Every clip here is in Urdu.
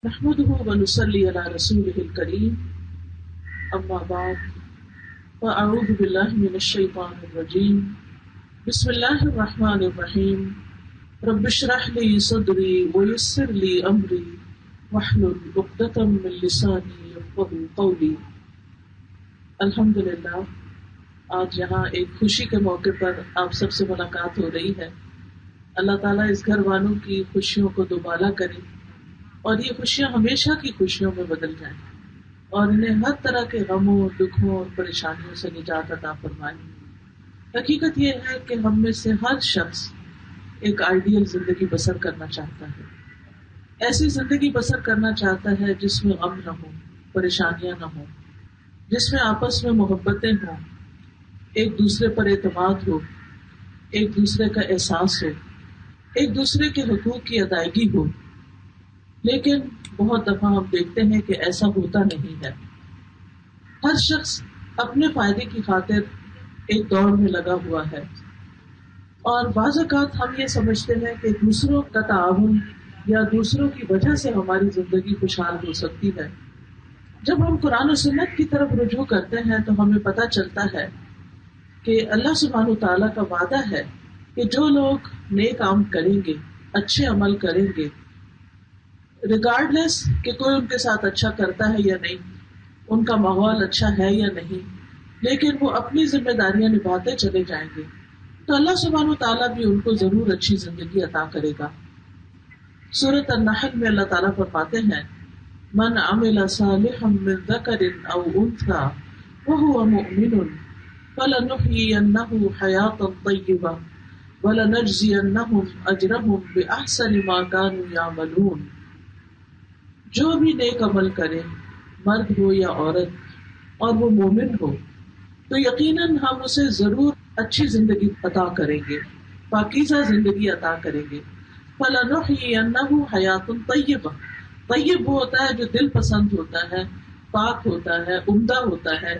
نحمده ونصلي على رسوله الكريم أما بعد فأعوذ بالله من الشيطان الرجيم بسم الله الرحمن الرحيم رب اشرح لي صدري ويسر لي أمري واحلل عقدة من لساني يفقهوا قولي. الحمدللہ آج یہاں ایک خوشی کے موقع پر آپ سب سے ملاقات ہو رہی ہے. اللہ تعالیٰ اس گھر والوں کی خوشیوں کو دوبالا کرے اور یہ خوشیاں ہمیشہ کی خوشیوں میں بدل جائیں اور انہیں ہر طرح کے غموں، دکھوں اور پریشانیوں سے نجات عطا فرمائے. حقیقت یہ ہے کہ ہم میں سے ہر شخص ایک آئیڈیل زندگی بسر کرنا چاہتا ہے. ایسی زندگی بسر کرنا چاہتا ہے جس میں غم نہ ہو، پریشانیاں نہ ہوں، جس میں آپس میں محبتیں ہوں، ایک دوسرے پر اعتماد ہو، ایک دوسرے کا احساس ہو، ایک دوسرے کے حقوق کی ادائیگی ہو. لیکن بہت دفعہ ہم دیکھتے ہیں کہ ایسا ہوتا نہیں ہے. ہر شخص اپنے فائدے کی خاطر ایک دوڑ میں لگا ہوا ہے اور بعض اوقات ہم یہ سمجھتے ہیں کہ دوسروں کا تعاون یا دوسروں کی وجہ سے ہماری زندگی خوشحال ہو سکتی ہے. جب ہم قرآن و سنت کی طرف رجوع کرتے ہیں تو ہمیں پتہ چلتا ہے کہ اللہ سبحانہ و تعالیٰ کا وعدہ ہے کہ جو لوگ نیک کام کریں گے، اچھے عمل کریں گے، ریگارڈلیس کہ کوئی ان کے ساتھ اچھا کرتا ہے یا نہیں، ان کا ماحول اچھا ہے یا نہیں، لیکن وہ اپنی ذمہ داریاں نبھاتے چلے جائیں گے تو اللہ سبحانہ و تعالیٰ بھی ان کو ضرور اچھی زندگی عطا کرے گا. سورۃ النحل میں اللہ تعالیٰ فرماتے ہیں من عمل صالحا من ذکر او انثی وهو مؤمن فلنحيينه حیاتا طیبہ ولنجزینہم اجرہم بأحسن ما كانوا يعملون. جو بھی نیک عمل کرے، مرد ہو یا عورت، اور وہ مومن ہو تو یقیناً ہم اسے ضرور اچھی زندگی عطا کریں گے، پاکیزہ زندگی عطا کریں گے. فَلَنُحْيِيَنَّهُ حَيَاةٌ طَيِّبَةٌ، طیب وہ ہوتا ہے جو دل پسند ہوتا ہے، پاک ہوتا ہے، عمدہ ہوتا ہے،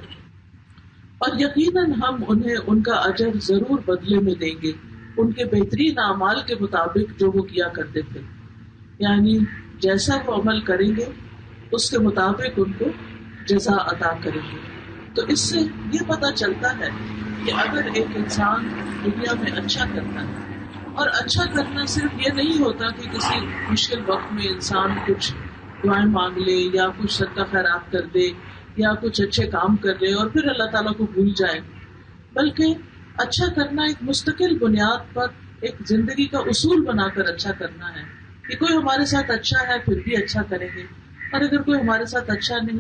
اور یقیناً ہم انہیں ان کا اجر ضرور بدلے میں دیں گے ان کے بہترین اعمال کے مطابق جو وہ کیا کرتے تھے. یعنی جیسا وہ عمل کریں گے اس کے مطابق ان کو جزا عطا کریں گے. تو اس سے یہ پتہ چلتا ہے کہ اگر ایک انسان دنیا میں اچھا کرتا ہے، اور اچھا کرنا صرف یہ نہیں ہوتا کہ کسی مشکل وقت میں انسان کچھ دعائیں مانگ لے یا کچھ صدقہ خیرات کر دے یا کچھ اچھے کام کر لے اور پھر اللہ تعالیٰ کو بھول جائے، بلکہ اچھا کرنا ایک مستقل بنیاد پر ایک زندگی کا اصول بنا کر اچھا کرنا ہے کہ کوئی ہمارے ساتھ اچھا ہے پھر بھی اچھا کریں گے، اور اگر کوئی ہمارے ساتھ اچھا نہیں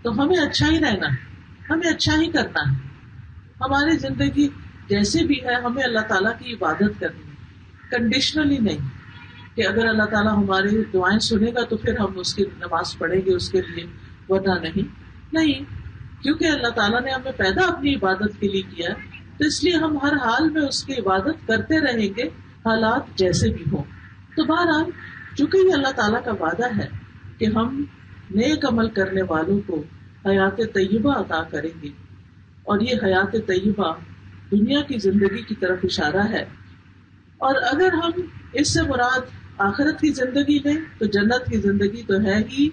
تو ہمیں اچھا ہی رہنا ہے، ہمیں اچھا ہی کرنا ہے. ہماری زندگی جیسے بھی ہے ہمیں اللہ تعالیٰ کی عبادت کرنی ہے، کنڈیشنلی نہیں کہ اگر اللہ تعالیٰ ہماری دعائیں سنے گا تو پھر ہم اس کی نماز پڑھیں گے اس کے لیے، ورنہ نہیں. کیونکہ اللہ تعالیٰ نے ہمیں پیدا اپنی عبادت کے لیے کیا ہے تو اس لیے ہم ہر حال میں اس کی عبادت کرتے رہیں گے، حالات جیسے بھی ہوں. تو بہرحال چونکہ یہ اللہ تعالیٰ کا وعدہ ہے کہ ہم نیک عمل کرنے والوں کو حیات طیبہ عطا کریں گے، اور یہ حیات طیبہ دنیا کی زندگی کی طرف اشارہ ہے. اور اگر ہم اس سے مراد آخرت کی زندگی لیں تو جنت کی زندگی تو ہے ہی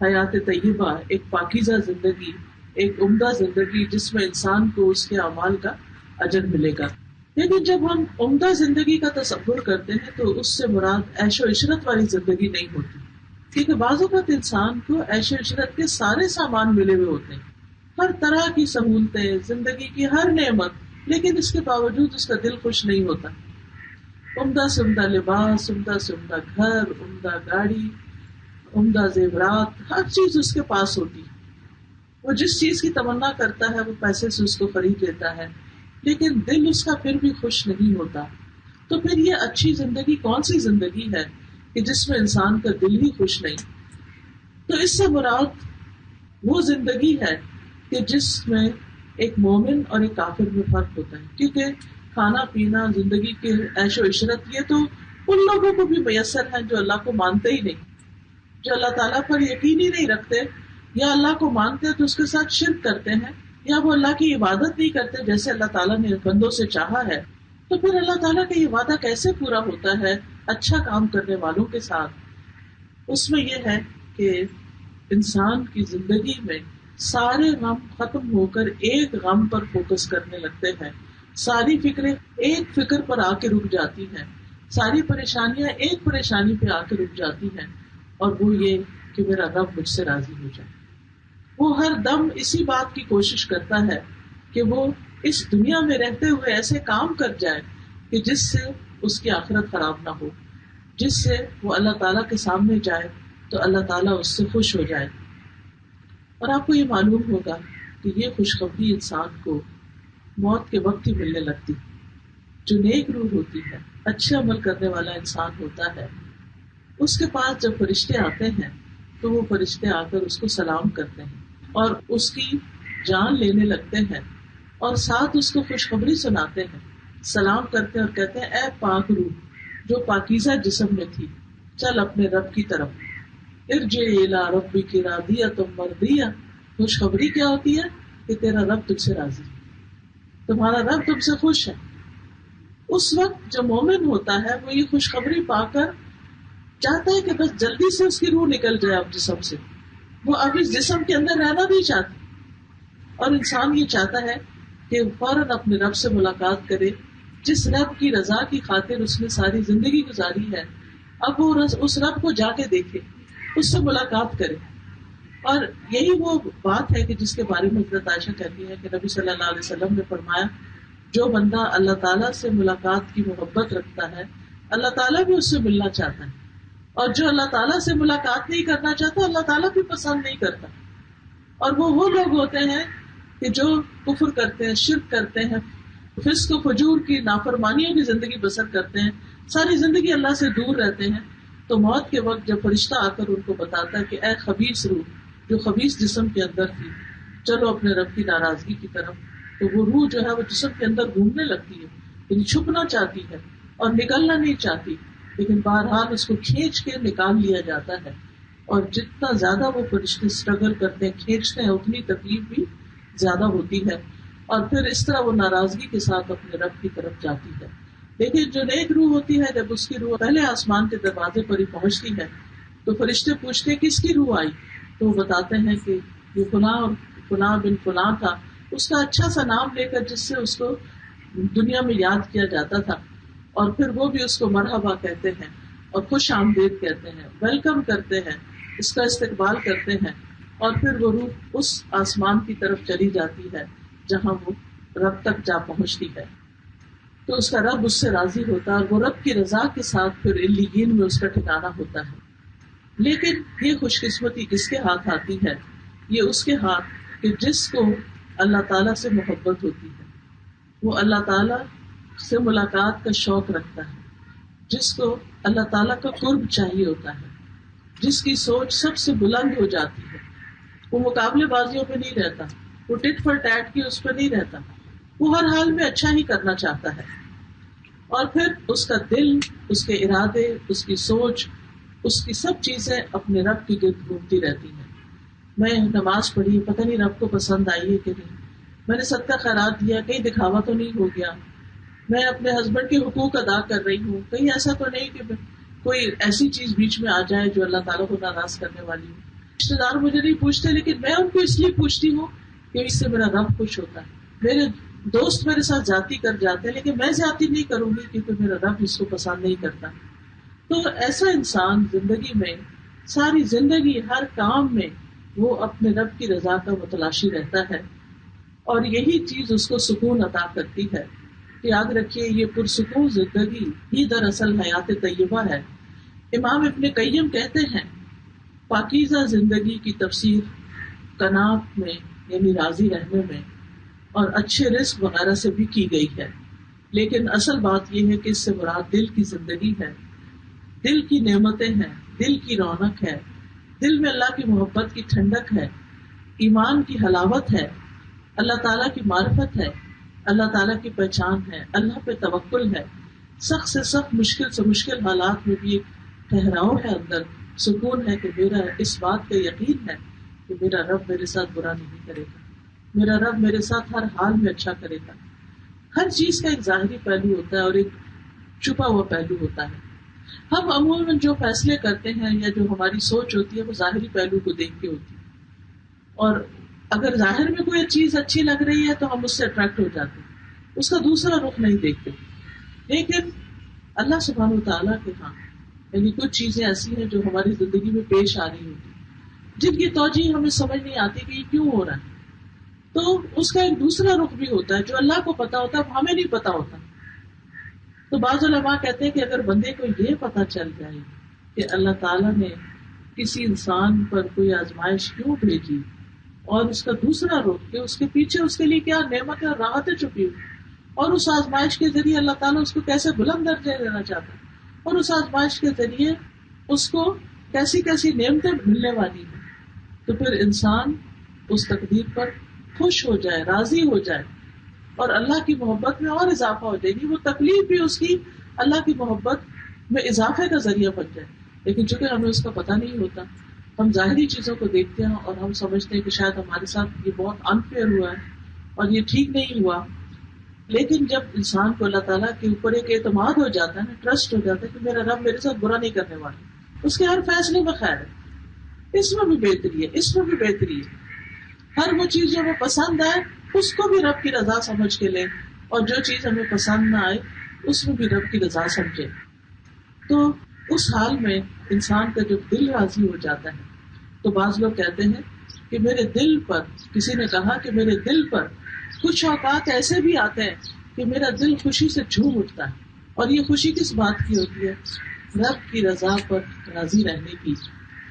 حیات طیبہ، ایک پاکیزہ زندگی، ایک عمدہ زندگی جس میں انسان کو اس کے اعمال کا اجر ملے گا. لیکن جب ہم عمدہ زندگی کا تصور کرتے ہیں تو اس سے مراد عیش و عشرت والی زندگی نہیں ہوتی، کیونکہ بعض اوقات انسان کو عیش و عشرت کے سارے سامان ملے ہوئے ہوتے ہیں، ہر طرح کی سہولتیں، زندگی کی ہر نعمت، لیکن اس کے باوجود اس کا دل خوش نہیں ہوتا. عمدہ سے عمدہ لباس، عمدہ سے عمدہ گھر، عمدہ گاڑی، عمدہ زیورات، ہر چیز اس کے پاس ہوتی. وہ جس چیز کی تمنا کرتا ہے وہ پیسے سے اس کو خرید لیتا ہے، لیکن دل اس کا پھر بھی خوش نہیں ہوتا. تو پھر یہ اچھی زندگی کون سی زندگی ہے کہ جس میں انسان کا دل ہی خوش نہیں؟ تو اس سے مراد وہ زندگی ہے کہ جس میں ایک مومن اور ایک کافر میں فرق ہوتا ہے. کیونکہ کھانا پینا، زندگی کے عیش و عشرت، یہ تو ان لوگوں کو بھی میسر ہے جو اللہ کو مانتے ہی نہیں، جو اللہ تعالیٰ پر یقین ہی نہیں رکھتے، یا اللہ کو مانتے تو اس کے ساتھ شرک کرتے ہیں، یا وہ اللہ کی عبادت نہیں کرتے جیسے اللہ تعالیٰ نے بندوں سے چاہا ہے. تو پھر اللہ تعالیٰ کا یہ وعدہ کیسے پورا ہوتا ہے اچھا کام کرنے والوں کے ساتھ؟ اس میں یہ ہے کہ انسان کی زندگی میں سارے غم ختم ہو کر ایک غم پر فوکس کرنے لگتے ہیں، ساری فکریں ایک فکر پر آ کے رک جاتی ہیں، ساری پریشانیاں ایک پریشانی پہ آ کے رک جاتی ہیں، اور وہ یہ کہ میرا رب مجھ سے راضی ہو جائے۔ وہ ہر دم اسی بات کی کوشش کرتا ہے کہ وہ اس دنیا میں رہتے ہوئے ایسے کام کر جائے کہ جس سے اس کی آخرت خراب نہ ہو، جس سے وہ اللہ تعالیٰ کے سامنے جائے تو اللہ تعالیٰ اس سے خوش ہو جائے۔ اور آپ کو یہ معلوم ہوگا کہ یہ خوشخبری انسان کو موت کے وقت ہی ملنے لگتی۔ جو نیک روح ہوتی ہے، اچھے عمل کرنے والا انسان ہوتا ہے، اس کے پاس جب فرشتے آتے ہیں تو وہ فرشتے آ کر اس کو سلام کرتے ہیں اور اس کی جان لینے لگتے ہیں، اور ساتھ اس کو خوشخبری سناتے ہیں، سلام کرتے ہیں اور کہتے ہیں اے پاک روح جو پاکیزہ جسم میں تھی، چل اپنے رب کی طرف، ارجع الی ربک راضیۃ مرضیہ۔ خوشخبری کیا ہوتی ہے کہ تیرا رب تجھ سے راضی ہے، تمہارا رب تم سے خوش ہے۔ اس وقت جو مومن ہوتا ہے وہ یہ خوشخبری پا کر چاہتا ہے کہ بس جلدی سے اس کی روح نکل جائے اب جسم سے، وہ اب اس جسم کے اندر رہنا نہیں چاہتی، اور انسان یہ چاہتا ہے کہ فوراً اپنے رب سے ملاقات کرے، جس رب کی رضا کی خاطر اس نے ساری زندگی گزاری ہے، اب وہ اس رب کو جا کے دیکھے، اس سے ملاقات کرے۔ اور یہی وہ بات ہے کہ جس کے بارے میں حضرت عائشہ کہتی ہے کہ نبی صلی اللہ علیہ وسلم نے فرمایا جو بندہ اللہ تعالیٰ سے ملاقات کی محبت رکھتا ہے، اللہ تعالیٰ بھی اس سے ملنا چاہتا ہے، اور جو اللہ تعالیٰ سے ملاقات نہیں کرنا چاہتا اللہ تعالیٰ بھی پسند نہیں کرتا۔ اور وہ لوگ ہوتے ہیں کہ جو کفر کرتے ہیں، شرک کرتے ہیں، فسق و فجور کی نافرمانیوں کی زندگی بسر کرتے ہیں، ساری زندگی اللہ سے دور رہتے ہیں، تو موت کے وقت جب فرشتہ آ کر ان کو بتاتا ہے کہ اے خبیث روح جو خبیث جسم کے اندر تھی، چلو اپنے رب کی ناراضگی کی طرف، تو وہ روح جو ہے وہ جسم کے اندر گھومنے لگتی ہے، یعنی چھپنا چاہتی ہے اور نکلنا نہیں چاہتی، لیکن بہرحال اس کو کھینچ کے نکال لیا جاتا ہے، اور جتنا زیادہ وہ فرشتے اسٹرگل کرتے ہیں، کھینچتے ہیں، اتنی تکلیف بھی زیادہ ہوتی ہے، اور پھر اس طرح وہ ناراضگی کے ساتھ اپنے رب کی طرف جاتی ہے۔ لیکن جو نیک روح ہوتی ہے، جب اس کی روح پہلے آسمان کے دروازے پر ہی پہنچتی ہے تو فرشتے پوچھتے ہیں کس کی روح آئی، تو وہ بتاتے ہیں کہ یہ فلاں اور فلاں بن فلاں تھا، اس کا اچھا سا نام لے کر جس سے اس کو دنیا میں یاد کیا جاتا تھا، اور پھر وہ بھی اس کو مرحبا کہتے ہیں اور خوش آمدید کہتے ہیں، ویلکم کرتے ہیں، اس کا استقبال کرتے ہیں، اور پھر وہ روح اس آسمان کی طرف چلی جاتی ہے جہاں وہ رب تک جا پہنچتی ہے، تو اس کا رب اس سے راضی ہوتا ہے، اور وہ رب کی رضا کے ساتھ پھر علیین میں اس کا ٹھکانہ ہوتا ہے۔ لیکن یہ خوش قسمتی کس کے ہاتھ آتی ہے؟ یہ اس کے ہاتھ کہ جس کو اللہ تعالیٰ سے محبت ہوتی ہے، وہ اللہ تعالیٰ سے ملاقات کا شوق رکھتا ہے، جس کو اللہ تعالیٰ کا قرب چاہیے ہوتا ہے، جس کی سوچ سب سے بلند ہو جاتی ہے، وہ مقابلے بازیوں پہ نہیں رہتا، وہ ٹٹ فار ٹیٹ کی اس پہ نہیں رہتا، وہ ہر حال میں اچھا ہی کرنا چاہتا ہے، اور پھر اس کا دل، اس کے ارادے، اس کی سوچ، اس کی سب چیزیں اپنے رب کی گرد گھومتی رہتی ہیں۔ میں نماز پڑھی، پتہ نہیں رب کو پسند آئی ہے کہ نہیں، میں نے صدقہ خیرات دیا، کہیں دکھاوا تو نہیں ہو گیا، میں اپنے ہسبینڈ کے حقوق ادا کر رہی ہوں، کہیں ایسا تو نہیں کہ کوئی ایسی چیز بیچ میں آ جائے جو اللہ تعالیٰ کو ناراض کرنے والی ہو۔ رشتے دار مجھے نہیں پوچھتے، لیکن میں ان کو اس لیے پوچھتی ہوں کہ اس سے میرا رب خوش ہوتا ہے۔ میرے دوست میرے ساتھ زیادتی کر جاتے ہیں، لیکن میں زیادتی نہیں کروں گی کیونکہ میرا رب اس کو پسند نہیں کرتا۔ تو ایسا انسان زندگی میں ساری زندگی ہر کام میں وہ اپنے رب کی رضا کا متلاشی رہتا ہے، اور یہی چیز اس کو سکون عطا کرتی ہے۔ یاد رکھیے یہ پرسکون زندگی ہی دراصل حیات طیبہ ہے۔ امام ابن قیم کہتے ہیں پاکیزہ زندگی کی تفسیر قناعت میں یعنی راضی رہنے میں اور اچھے رزق وغیرہ سے بھی کی گئی ہے، لیکن اصل بات یہ ہے کہ اس سے مراد دل کی زندگی ہے، دل کی نعمتیں ہیں، دل کی رونق ہے، دل میں اللہ کی محبت کی ٹھنڈک ہے، ایمان کی حلاوت ہے، اللہ تعالیٰ کی معرفت ہے، اللہ تعالیٰ کی پہچان ہے، اللہ پہ توکل ہے، سخت سے سخت مشکل سے مشکل حالات میں بھی ایک ٹھہراؤ ہے، اندر سکون ہے کہ میرا اس بات کا یقین ہے کہ میرا رب میرے ساتھ برا نہیں کرے گا، میرا رب میرے ساتھ ہر حال میں اچھا کرے گا۔ ہر چیز کا ایک ظاہری پہلو ہوتا ہے اور ایک چھپا ہوا پہلو ہوتا ہے۔ ہم عموماً جو فیصلے کرتے ہیں یا جو ہماری سوچ ہوتی ہے وہ ظاہری پہلو کو دیکھ کے ہوتی ہے، اور اگر ظاہر میں کوئی چیز اچھی لگ رہی ہے تو ہم اس سے اٹریکٹ ہو جاتے ہیں، اس کا دوسرا رخ نہیں دیکھتے. لیکن اللہ سبحانہ وتعالیٰ کے ہاں یعنی کچھ چیزیں ایسی ہیں جو ہماری زندگی میں پیش آ رہی ہوتی ہیں جن کی توجہ ہمیں سمجھ نہیں آتی کہ یہ کیوں ہو رہا ہے، تو اس کا ایک دوسرا رخ بھی ہوتا ہے جو اللہ کو پتا ہوتا ہے، ہمیں نہیں پتا ہوتا. تو بعض علماء کہتے ہیں کہ اگر بندے کو یہ پتا چل جائے کہ اللہ تعالیٰ نے کسی انسان پر کوئی آزمائش کیوں بھیجی اور اس کا دوسرا رخ کہ اس کے پیچھے اس کے لیے کیا نعمت اور راحتیں چھپی ہوئی، اور اس آزمائش کے ذریعے اللہ تعالیٰ اس کو کیسے بلند درجے دینا چاہتا ہے، اور اس آزمائش کے ذریعے اس کو کیسی کیسی نعمتیں ملنے والی ہیں، تو پھر انسان اس تقدیر پر خوش ہو جائے، راضی ہو جائے، اور اللہ کی محبت میں اور اضافہ ہو جائے گی. وہ تکلیف بھی اس کی اللہ کی محبت میں اضافے کا ذریعہ بن جائے. لیکن چونکہ ہمیں اس کا پتہ نہیں ہوتا، ہم ظاہری چیزوں کو دیکھتے ہیں اور ہم سمجھتے ہیں کہ شاید ہمارے ساتھ یہ بہت انفیئر ہوا ہے اور یہ ٹھیک نہیں ہوا. لیکن جب انسان کو اللہ تعالیٰ کے اوپر ایک اعتماد ہو جاتا ہے نا، ٹرسٹ ہو جاتا ہے کہ میرا رب میرے ساتھ برا نہیں کرنے والا، اس کے ہر فیصلے میں خیر ہے، اس میں بھی بہتری ہے، اس میں بھی بہتری ہے. ہر وہ چیز جو ہمیں پسند آئے اس کو بھی رب کی رضا سمجھ کے لیں، اور جو چیز ہمیں پسند نہ آئے اس میں بھی رب کی رضا سمجھے. تو اس حال میں انسان کا جب دل راضی ہو جاتا ہے تو بعض لوگ کہتے ہیں کہ میرے دل پر، کسی نے کہا کہ میرے دل پر کچھ اوقات ایسے بھی آتے ہیں کہ میرا دل خوشی سے جھوم اٹھتا ہے. اور یہ خوشی کس بات کی ہوتی ہے؟ رب کی رضا پر راضی رہنے کی،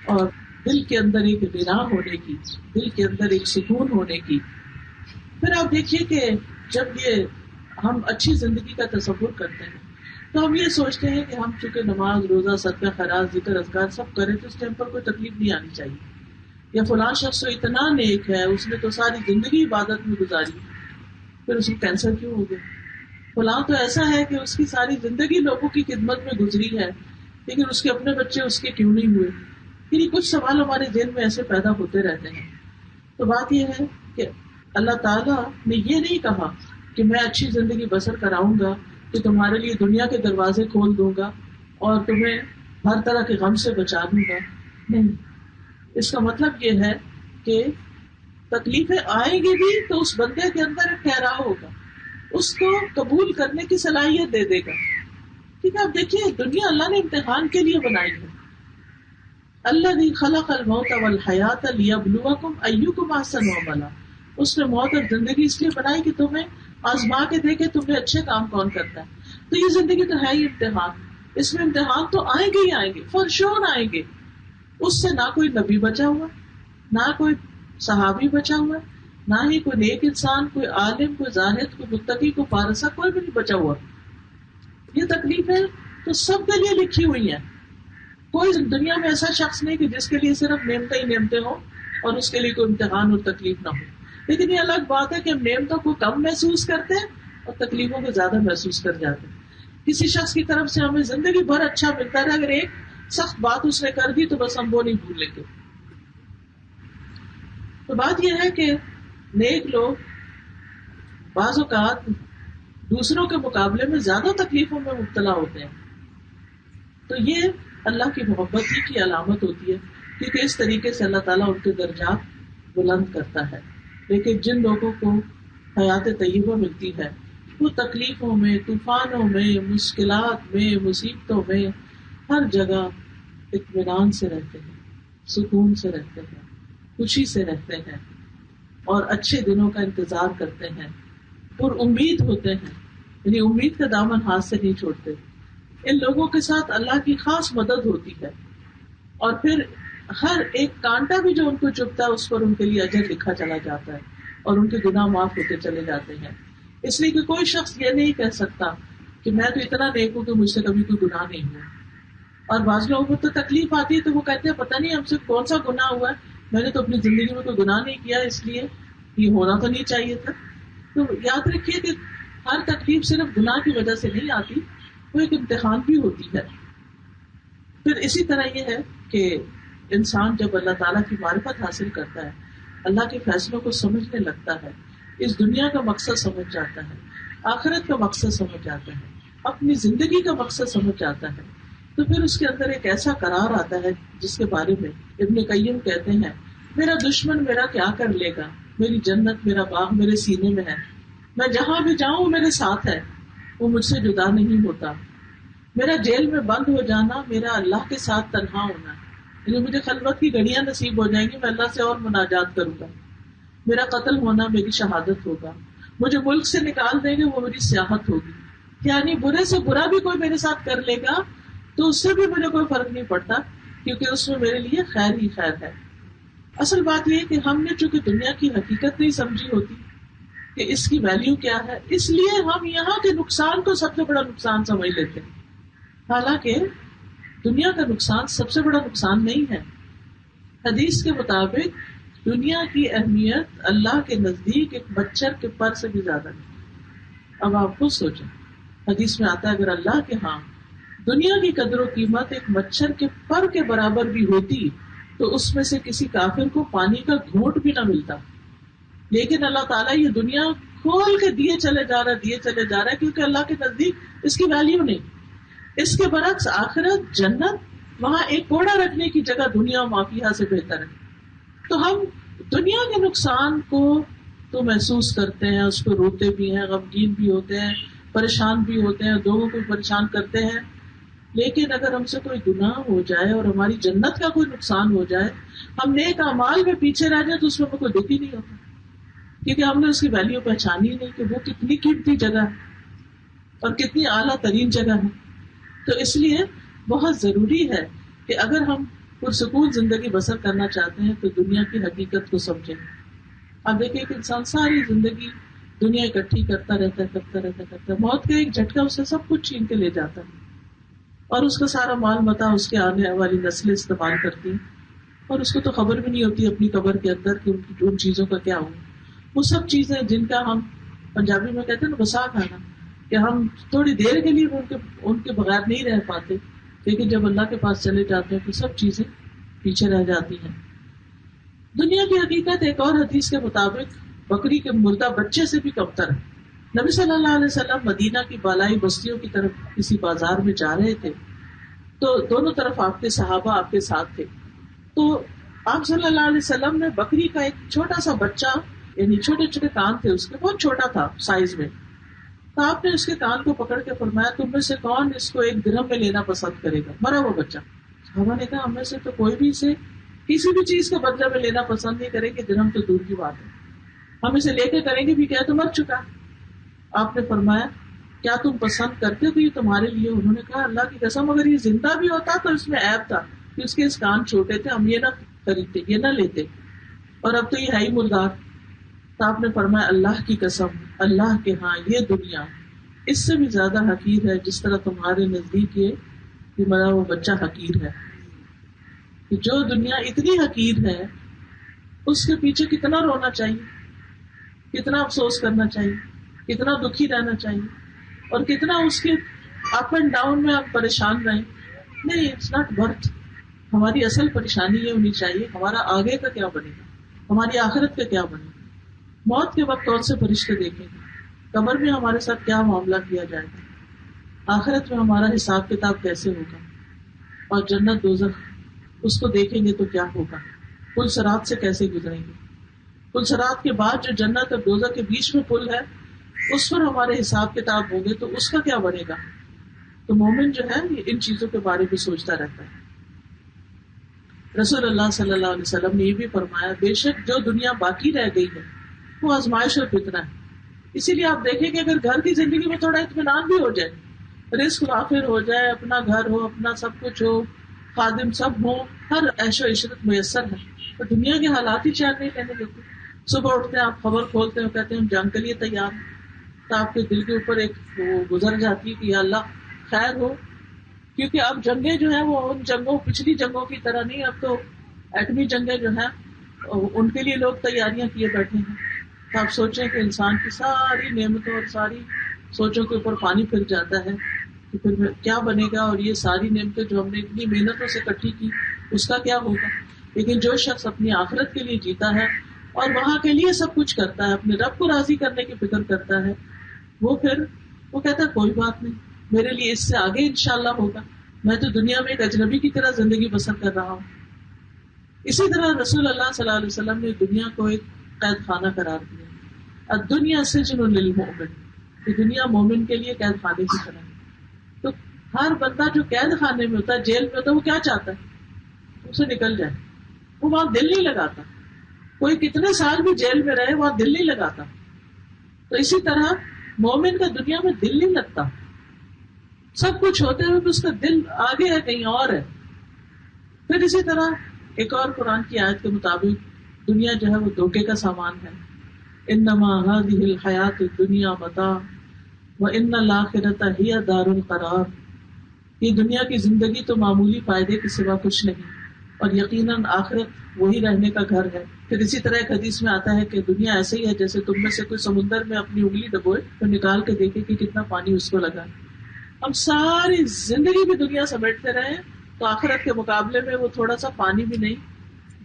اور دل کے اندر ایک بنا ہونے کی، دل کے اندر ایک سکون ہونے کی. پھر آپ دیکھیے کہ جب یہ ہم اچھی زندگی کا تصور کرتے ہیں تو ہم یہ سوچتے ہیں کہ ہم چونکہ نماز، روزہ، صدقہ، خیرات، ذکر، اذکار سب کریں تو اس ٹائم پر کوئی تکلیف نہیں آنی چاہیے. یا فلاں شخص تو اتنا نیک ہے، اس نے تو ساری زندگی عبادت میں گزاری، پھر اس کو کینسر کیوں ہو گیا؟ فلاں تو ایسا ہے کہ اس کی ساری زندگی لوگوں کی خدمت میں گزری ہے، لیکن اس کے اپنے بچے اس کے کیوں نہیں ہوئے؟ یعنی کچھ سوال ہمارے ذہن میں ایسے پیدا ہوتے رہتے ہیں. تو بات یہ ہے کہ اللہ تعالیٰ نے یہ نہیں کہا کہ میں اچھی زندگی بسر کراؤں گا تو تمہارے لیے دنیا کے دروازے کھول دوں گا اور تمہیں ہر طرح کے غم سے بچا دوں گا. نہیں، اس کا مطلب یہ ہے کہ تکلیفیں آئیں گی بھی تو اس بندے کے اندر ایک ٹھہراؤ ہوگا، اس کو قبول کرنے کی صلاحیت دے دے گا. ٹھیک ہے، آپ دیکھیے دنیا اللہ نے امتحان کے لیے بنائی ہے. الذی خلق الموت والحیات لیبلوکم ایکم احسن عملا. اس نے موت اور زندگی اس لیے بنائی کہ تمہیں آزما کے دیکھے تم نے اچھے کام کون کرتا ہے. تو یہ زندگی تو ہے ہی امتحان، اس میں امتحان تو آئیں گے ہی آئیں گے، فرشون آئیں گے. اس سے نہ کوئی نبی بچا ہوا، نہ کوئی صحابی بچا ہوا، نہ ہی کوئی نیک انسان، کوئی عالم، کوئی زاہد، کوئی متقی، کوئی فارسہ، کوئی بھی نہیں بچا ہوا. یہ تکلیفیں تو سب کے لیے لکھی ہوئی ہیں. کوئی دنیا میں ایسا شخص نہیں کہ جس کے لیے صرف نعمتیں ہی نعمتیں ہوں اور اس کے لیے کوئی امتحان اور تکلیف نہ ہو. لیکن یہ الگ بات ہے کہ ہم نعمتوں کو کم محسوس کرتے ہیں اور تکلیفوں کو زیادہ محسوس کر جاتے ہیں. کسی شخص کی طرف سے ہمیں زندگی بھر اچھا ملتا ہے، اگر ایک سخت بات اس نے کر دی تو بس ہم وہ نہیں بھولیں گے. تو بات یہ ہے کہ نیک لوگ بعض اوقات دوسروں کے مقابلے میں زیادہ تکلیفوں میں مبتلا ہوتے ہیں. تو یہ اللہ کی محبت ہی کی علامت ہوتی ہے، کیونکہ اس طریقے سے اللہ تعالیٰ ان کے درجات بلند کرتا ہے. لیکن جن لوگوں کو حیات طیبہ ملتی ہے وہ تکلیفوں میں، طوفانوں میں، مشکلات میں، مصیبتوں میں ہر جگہ اطمینان سے رہتے ہیں، سکون سے رہتے ہیں، خوشی سے رہتے ہیں اور اچھے دنوں کا انتظار کرتے ہیں، پر امید ہوتے ہیں، یعنی امید کا دامن ہاتھ سے نہیں چھوڑتے. ان لوگوں کے ساتھ اللہ کی خاص مدد ہوتی ہے، اور پھر ہر ایک کانٹا بھی جو ان کو چبھتا ہے اس پر ان کے لیے اجر لکھا چلا جاتا ہے اور ان کے گناہ معاف ہوتے چلے جاتے ہیں. اس لیے کہ کوئی شخص یہ نہیں کہہ سکتا کہ میں تو اتنا نیک ہوں کہ مجھ سے کبھی کوئی گناہ نہیں ہوا. اور بعض لوگوں کو تو تکلیف آتی ہے تو وہ کہتے ہیں پتہ نہیں ہم سے کون سا گناہ ہوا ہے، میں نے تو اپنی زندگی میں کوئی گناہ نہیں کیا، اس لیے یہ ہونا تو نہیں چاہیے تھا. تو یاد رکھیے کہ ہر تکلیف صرف گناہ کی وجہ سے نہیں آتی، وہ ایک امتحان بھی ہوتی ہے. پھر اسی طرح یہ ہے کہ انسان جب اللہ تعالیٰ کی معرفت حاصل کرتا ہے، اللہ کے فیصلوں کو سمجھنے لگتا ہے، اس دنیا کا مقصد سمجھ جاتا ہے، آخرت کا مقصد سمجھ جاتا ہے، اپنی زندگی کا مقصد سمجھ جاتا ہے، تو پھر اس کے اندر ایک ایسا قرار آتا ہے جس کے بارے میں ابن قیم کہتے ہیں میرا دشمن میرا کیا کر لے گا، میری جنت میرا باغ میرے سینے میں ہے، میں جہاں بھی جاؤں میرے ساتھ ہے، وہ مجھ سے جدا نہیں ہوتا، میرا جیل میں بند ہو جانا میرا اللہ کے ساتھ تنہا ہونا، یعنی مجھے خلوت کی گھڑیاں نصیب ہو جائیں گی، میں اللہ سے اور مناجات کروں گا، میرا قتل ہونا میری شہادت ہوگا، مجھے ملک سے نکال دیں گے وہ میری سیاحت ہوگی، یعنی برے سے برا بھی کوئی میرے ساتھ کر لے گا تو اس سے بھی مجھے کوئی فرق نہیں پڑتا، کیونکہ اس میں میرے لیے خیر ہی خیر ہے۔ اصل بات یہ کہ ہم نے چونکہ دنیا کی حقیقت نہیں سمجھی ہوتی کہ اس کی ویلیو کیا ہے، اس لیے ہم یہاں کے نقصان کو سب سے بڑا نقصان سمجھ لیتے ہیں، حالانکہ دنیا کا نقصان سب سے بڑا نقصان نہیں ہے۔ حدیث کے مطابق دنیا کی اہمیت اللہ کے نزدیک ایک مچھر کے پر سے بھی زیادہ نہیں۔ اب آپ خود سوچیں، حدیث میں آتا ہے اگر اللہ کے ہاں دنیا کی قدر و قیمت ایک مچھر کے پر کے برابر بھی ہوتی تو اس میں سے کسی کافر کو پانی کا گھونٹ بھی نہ ملتا، لیکن اللہ تعالیٰ یہ دنیا کھول کے دیے چلے جا رہا ہے کیونکہ اللہ کے نزدیک اس کی ویلیو نہیں۔ اس کے برعکس آخرت جنت، وہاں ایک کوڑا رکھنے کی جگہ دنیا و مافیہ سے بہتر ہے۔ تو ہم دنیا کے نقصان کو تو محسوس کرتے ہیں، اس کو روتے بھی ہیں، غمگین بھی ہوتے ہیں، پریشان بھی ہوتے ہیں، لوگوں کو پریشان کرتے ہیں، لیکن اگر ہم سے کوئی گناہ ہو جائے اور ہماری جنت کا کوئی نقصان ہو جائے، ہم نیک اعمال میں پیچھے رہ جائیں تو اس میں ہمیں کوئی دکھ ہی نہیں ہوتا، کیونکہ ہم نے اس کی ویلیو پہچانی ہی نہیں کہ وہ کتنی قیمتی جگہ ہے اور کتنی اعلیٰ ترین جگہ ہے۔ تو اس لیے بہت ضروری ہے کہ اگر ہم پرسکون زندگی بسر کرنا چاہتے ہیں تو دنیا کی حقیقت کو سمجھیں۔ اب دیکھیں کہ انسان ساری زندگی دنیا اکٹھی کرتا رہتا، موت کا ایک جھٹکا اسے سب کچھ چھین کے لے جاتا ہے اور اس کا سارا مال متا اس کے آنے والی نسلیں استعمال کرتی ہیں، اور اس کو تو خبر بھی نہیں ہوتی اپنی قبر کے اندر کہ ان چیزوں کا کیا ہوا۔ وہ سب چیزیں جن کا ہم پنجابی میں کہتے ہیں نا بسا کھانا، کہ ہم تھوڑی دیر کے لیے ان کے بغیر نہیں رہ پاتے، لیکن جب اللہ کے پاس چلے جاتے ہیں تو سب چیزیں پیچھے رہ جاتی ہیں۔ دنیا کی حقیقت ایک اور حدیث کے مطابق بکری کے مردہ بچے سے بھی کمتر ہے۔ نبی صلی اللہ علیہ وسلم مدینہ کی بالائی بستیوں کی طرف کسی بازار میں جا رہے تھے تو دونوں طرف آپ کے صحابہ آپ کے ساتھ تھے، تو آپ صلی اللہ علیہ وسلم نے بکری کا ایک چھوٹا سا بچہ، یعنی چھوٹے چھوٹے کان تھے اس کے، بہت چھوٹا تھا سائز میں، تو آپ نے اس کے کان کو پکڑ کے فرمایا تم میں سے کون اس کو ایک درہم میں لینا پسند کرے گا؟ مرا ہوا بچہ۔ صحابہ نے کہا ہم میں سے تو کوئی بھی اسے کسی بھی چیز کے بدلے میں لینا پسند نہیں کرے گی، درہم تو دور کی بات ہے، ہم اسے لے کے کریں گے بھی کیا، تو مر چکا۔ آپ نے فرمایا کیا تم پسند کرتے تو یہ تمہارے لیے؟ انہوں نے کہا اللہ کی قسم اگر یہ زندہ بھی ہوتا تو اس میں عیب تھا کہ اس کے اس کان چھوٹے تھے، ہم یہ نہ خریدتے، یہ نہ لیتے، اور اب تو یہ ہے ہی مردار۔ تو آپ نے فرمایا اللہ کی قسم، اللہ کے ہاں یہ دنیا اس سے بھی زیادہ حقیر ہے جس طرح تمہارے نزدیک یہ مرا وہ بچہ حقیر ہے۔ کہ جو دنیا اتنی حقیر ہے اس کے پیچھے کتنا رونا چاہیے، کتنا افسوس کرنا چاہیے، کتنا دکھی رہنا چاہیے، اور کتنا اس کے اپ اینڈ ڈاؤن میں آپ پریشان رہیں۔ نہیں، اٹس ناٹ ورتھ۔ ہماری اصل پریشانی یہ ہونی چاہیے ہمارا آگے کا کیا بنے گا، ہماری آخرت کا کیا بنے گا، موت کے وقت کون سے فرشتے دیکھیں گے، قبر میں ہمارے ساتھ کیا معاملہ کیا جائے گا، آخرت میں ہمارا حساب کتاب کیسے ہوگا، اور جنت دوزخ اس کو دیکھیں گے تو کیا ہوگا، پل صراط سے کیسے گزریں گے، پل صراط کے بعد جو جنت اور دوزخ کے بیچ میں پل ہے اس پر ہمارے حساب کتاب ہوں گے تو اس کا کیا بنے گا۔ تو مومن جو ہے ان چیزوں کے بارے میں سوچتا رہتا ہے۔ رسول اللہ صلی اللہ علیہ وسلم نے یہ بھی فرمایا بے شک جو دنیا باقی رہ گئی ہے وہ آزمائش اور فتنہ ہے۔ اسی لیے آپ دیکھیں کہ اگر گھر کی زندگی میں تھوڑا اطمینان بھی ہو جائے، رزق وافر ہو جائے، اپنا گھر ہو، اپنا سب کچھ ہو، خادم سب ہو، ہر عیش و عشرت میسر ہے، تو دنیا کے حالات ہی چین نہیں لینے دیتے۔ صبح اٹھتے ہیں آپ خبر کھولتے ہیں کہتے ہیں ہم جنگ کے لیے تیار ہیں، تو آپ کے دل کے اوپر ایک وہ گزر جاتی ہے کہ یا اللہ خیر ہو، کیونکہ اب جنگیں جو ہیں وہ ان جنگوں پچھلی جنگوں کی طرح نہیں، اب تو ایٹمی جنگیں جو ہیں ان کے لیے لوگ تیاریاں کیے بیٹھے ہیں۔ تو آپ سوچیں کہ انسان کی ساری نعمتوں اور ساری سوچوں کے اوپر پانی پھر جاتا ہے کہ پھر کیا بنے گا، اور یہ ساری نعمتیں جو ہم نے اتنی محنتوں سے اکٹھی کی اس کا کیا ہوگا۔ لیکن جو شخص اپنی آخرت کے لیے جیتا ہے اور وہاں کے لیے سب کچھ کرتا ہے، اپنے رب کو راضی کرنے کی فکر کرتا ہے، وہ کہتا ہے کوئی بات نہیں، میرے لیے اس سے آگے انشاءاللہ ہوگا۔ میں تو دنیا میں ایک اجنبی کی طرح زندگی بسر کر رہا ہوں. اسی طرح رسول اللہ صلی اللہ علیہ وسلم نے دنیا کو ایک قید خانہ قرار دیا. الدنیا سجن للمؤمن، کہ دنیا مومن کے لیے قید خانے کی طرح. تو ہر بندہ جو قید خانے میں ہوتا ہے، جیل میں ہوتا ہے، وہ کیا چاہتا ہے؟ اسے نکل جائے. وہ وہاں دل نہیں لگاتا. کوئی کتنے سال بھی جیل میں رہے وہاں دل نہیں لگاتا. تو اسی طرح مومن کا دنیا میں دل نہیں لگتا. سب کچھ ہوتے ہوئے بھی اس کا دل آگے ہے، کہیں اور ہے. پھر اسی طرح ایک اور قرآن کی آیت کے مطابق دنیا جو ہے وہ دھوکے کا سامان ہے. انما هذه الحیات الدنیا متاع وان الاخرۃ ہی دار القرار. یہ دنیا کی زندگی تو معمولی فائدے کے سوا کچھ نہیں، اور یقیناً آخرت وہی رہنے کا گھر ہے. پھر اسی طرح ایک حدیث میں آتا ہے کہ دنیا ایسے ہی ہے جیسے تم میں سے کوئی سمندر میں اپنی انگلی ڈبوئے تو نکال کے دیکھے کہ کتنا پانی اس کو لگا. ہم ساری زندگی بھی دنیا سمیٹتے رہے تو آخرت کے مقابلے میں وہ تھوڑا سا پانی بھی نہیں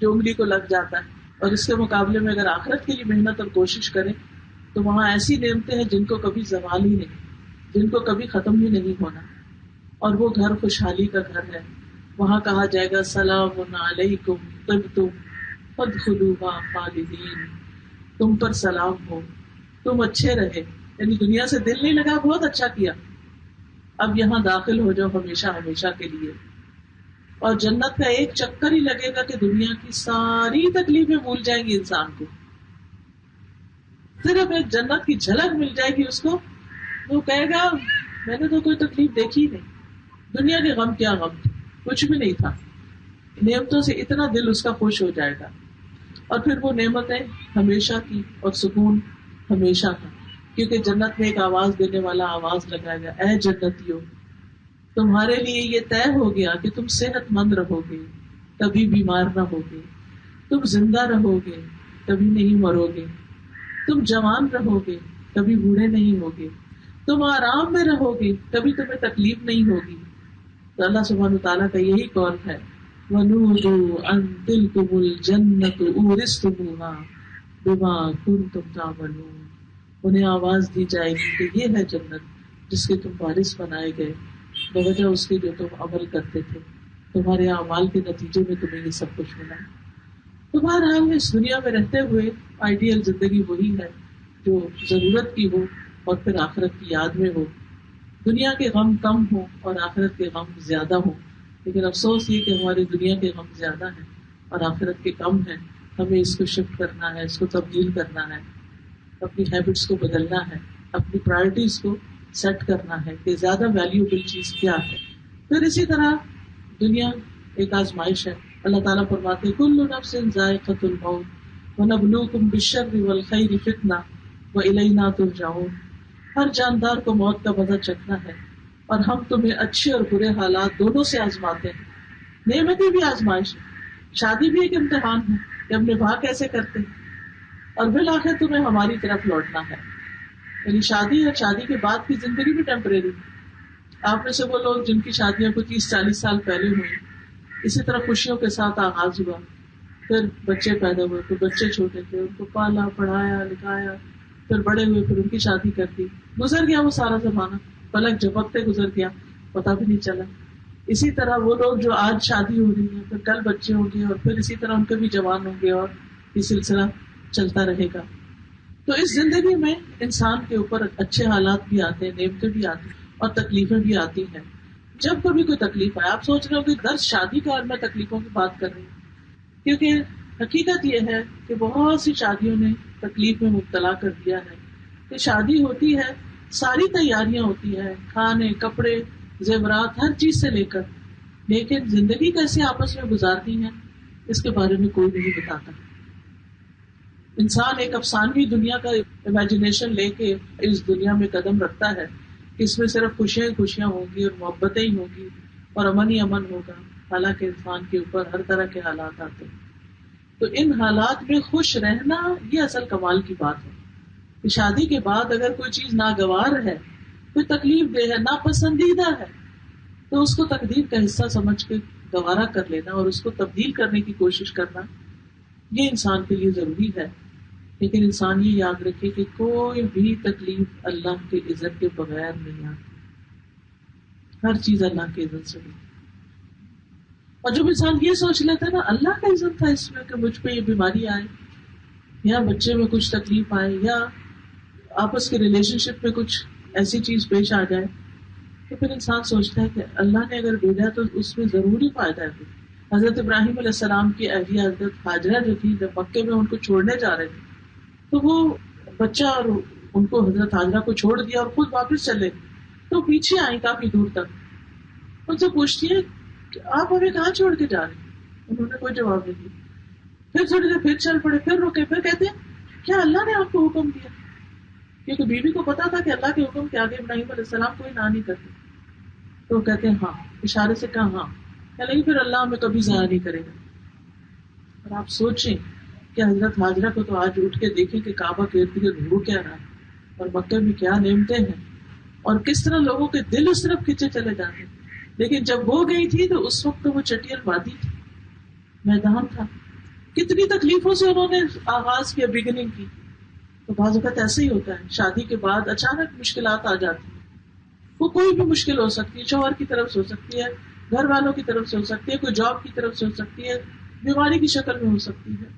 جو انگلی کو لگ جاتا ہے. اور اس کے مقابلے میں اگر آخرت کے لیے محنت اور کوشش کریں تو وہاں ایسی نعمتیں ہیں جن کو کبھی زوال ہی نہیں، جن کو کبھی ختم ہی نہیں ہونا. اور وہ گھر خوشحالی کا گھر ہے. وہاں کہا جائے گا سلام علیکم طبتم فادخلوها خالدین، تم پر سلام ہو، تم اچھے رہے. یعنی دنیا سے دل نہیں لگا، بہت اچھا کیا، اب یہاں داخل ہو جاؤ ہمیشہ ہمیشہ کے لیے. اور جنت کا ایک چکر ہی لگے گا کہ دنیا کی ساری تکلیفیں بھول جائیں گی انسان کو. صرف ایک جنت کی جھلک مل جائے گی اس کو، وہ کہے گا میں نے تو کوئی تکلیف دیکھی نہیں. دنیا کے غم کیا غم، کچھ بھی نہیں تھا. نعمتوں سے اتنا دل اس کا خوش ہو جائے گا. اور پھر وہ نعمتیں ہمیشہ کی اور سکون ہمیشہ کا. کیونکہ جنت میں ایک آواز دینے والا آواز لگائے گا، اے جنتیوں تمہارے لیے یہ طے ہو گیا کہ تم صحت مند رہو گے، کبھی بیمار نہ ہوگے. تم زندہ رہو گے، کبھی نہیں مرو گے. تم جوان رہو گے، کبھی بوڑھے نہیں ہوگے. تم آرام میں رہو گے، کبھی تمہیں تکلیف نہیں ہوگی. تو اللہ سبحانہ وتعالیٰ کا یہی قول ہے وَنُودُوا أَن تِلْكُمُ الْجَنَّةُ أُورِثْتُمُوهَا بِمَا كُنتُمْ تَعْمَلُونَ. انہیں آواز دی جائے گی کہ یہ ہے جنت جس کے تم وارث بنائے گئے بوجہ اس کے جو تم عمل کرتے تھے، تمہارے اعمال کے نتیجے میں تمہیں یہ سب کچھ ملا. تو بہرحال اس دنیا میں رہتے ہوئے آئیڈیل زندگی وہی ہے جو ضرورت کی ہو اور پھر آخرت کی یاد میں ہو. دنیا کے غم کم ہوں اور آخرت کے غم زیادہ ہوں. لیکن افسوس یہ کہ ہماری دنیا کے غم زیادہ ہیں اور آخرت کے کم ہیں. ہمیں اس کو شفٹ کرنا ہے، اس کو تبدیل کرنا ہے، اپنی ہیبٹس کو بدلنا ہے، اپنی پرائرٹیز کو سیٹ کرنا ہے کہ زیادہ ویلیوبل چیز کیا ہے. پھر اسی طرح دنیا ایک آزمائش ہے. اللہ تعالیٰ فرماتے کل نفس ذائقۃ الموت ونبلوکم بالشر والخیر فتنہ والینا ترجعون. ہر جاندار کو موت کا مزہ چکھنا ہے اور ہم تمہیں اچھے اور برے حالات دونوں سے آزماتے ہیں. نعمتیں بھی آزمائش ہے، شادی بھی ایک امتحان ہے کہ ہم نبھا کیسے کرتے ہیں، اور بالآخر تمہیں ہماری طرف لوٹنا ہے. یعنی شادی اور شادی کے بعد کی زندگی بھی ٹیمپریری. آپ میں سے وہ لوگ جن کی شادیاں کو 30-40 سال پہلے ہوئی، اسی طرح خوشیوں کے ساتھ آغاز ہوا، پھر بچے پیدا ہوئے، پھر بچے چھوٹے تھے، ان کو پالا پڑھایا لکھایا، پھر بڑے ہوئے، پھر ان کی شادی کر دی. گزر گیا وہ سارا زمانہ، پلک جھپکتے گزر گیا، پتا بھی نہیں چلا. اسی طرح وہ لوگ جو آج شادی ہو رہی ہے، پھر کل بچے ہوں گے، اور پھر اسی طرح ان کے بھی جوان ہوں گے، اور یہ سلسلہ چلتا رہے گا. تو اس زندگی میں انسان کے اوپر اچھے حالات بھی آتے ہیں، نعمتیں بھی آتی ہیں اور تکلیفیں بھی آتی ہیں. جب کبھی کوئی تکلیف آئے، آپ سوچ رہے ہو کہ درس شادی کا اور میں تکلیفوں کی بات کر رہی ہوں، کیونکہ حقیقت یہ ہے کہ بہت سی شادیوں نے تکلیف میں مبتلا کر دیا ہے. کہ شادی ہوتی ہے، ساری تیاریاں ہوتی ہیں، کھانے کپڑے زیورات ہر چیز سے لے کر، لیکن زندگی کیسے آپس میں گزارتی ہیں اس کے بارے میں کوئی نہیں بتاتا. انسان ایک افسانوی دنیا کا امیجنیشن لے کے اس دنیا میں قدم رکھتا ہے کہ اس میں صرف خوشیاں ہی خوشیاں ہوں گی اور محبتیں ہی ہوں گی اور امن ہی امن ہوگا. حالانکہ انسان کے اوپر ہر طرح کے حالات آتے ہیں. تو ان حالات میں خوش رہنا یہ اصل کمال کی بات ہے. کہ شادی کے بعد اگر کوئی چیز ناگوار ہے، کوئی تکلیف دہ ہے، ناپسندیدہ ہے، تو اس کو تقدیر کا حصہ سمجھ کے گوارا کر لینا اور اس کو تبدیل کرنے کی کوشش کرنا، یہ انسان کے لیے ضروری ہے. لیکن انسان یہ یاد رکھے کہ کوئی بھی تکلیف اللہ کے عزت کے بغیر نہیں آتی. ہر چیز اللہ کے عزت سے ہوتی. اور جب انسان یہ سوچ لیتا ہے نا اللہ کا عزت تھا اس میں کہ مجھ پہ یہ بیماری آئے یا بچے میں کچھ تکلیف آئے یا آپس کے ریلیشن شپ میں کچھ ایسی چیز پیش آ جائے، تو پھر انسان سوچتا ہے کہ اللہ نے اگر بھیجا تو اس میں ضروری فائدہ ہے. حضرت ابراہیم علیہ السلام کی اہلیہ حضرت ہاجرہ جو تھی، جب مکے میں ان کو چھوڑنے جا رہے تھے تو وہ بچہ اور ان کو حضرت ہاجرہ کو چھوڑ دیا اور خود واپس چلے، تو پیچھے آئیں کافی دور تک. ان سے پوچھتی ہے کہ آپ ہمیں کہاں چھوڑ کے جا رہے ہیں؟ انہوں نے کوئی جواب نہیں دیا. پھر تھوڑی دیر پھر چل پڑے، پھر رکے، پھر کہتے ہیں کیا اللہ نے آپ کو حکم دیا؟ کیونکہ بیوی کو پتا تھا کہ اللہ کے حکم کے آگے ابراہیم علیہ السلام کوئی نہ نہیں کرتے. تو وہ کہتے ہیں ہاں، اشارے سے کہا ہاں، لیکن پھر اللہ ہمیں کبھی ضائع نہیں کرے گا. اور آپ سوچیں کہ حضرت ہاجرہ کو تو آج اٹھ کے دیکھیں کہ کعبہ کے ارد گرد ہو کیا رہا ہے اور مکے میں کیا نعمتیں ہیں اور کس طرح لوگوں کے دل اس طرف کھینچے چلے جاتے ہیں. لیکن جب وہ گئی تھی تو اس وقت تو وہ چٹیل وادی تھی، میدان تھا. کتنی تکلیفوں سے انہوں نے آغاز کیا، بگننگ کی. تو بعض اوقات ایسا ہی ہوتا ہے، شادی کے بعد اچانک مشکلات آ جاتی ہیں. وہ کوئی بھی مشکل ہو سکتی ہے، شوہر کی طرف سے ہو سکتی ہے، گھر والوں کی طرف سے ہو سکتی ہے، کوئی جاب کی طرف سے ہو سکتی ہے، بیماری کی شکل میں ہو سکتی ہے.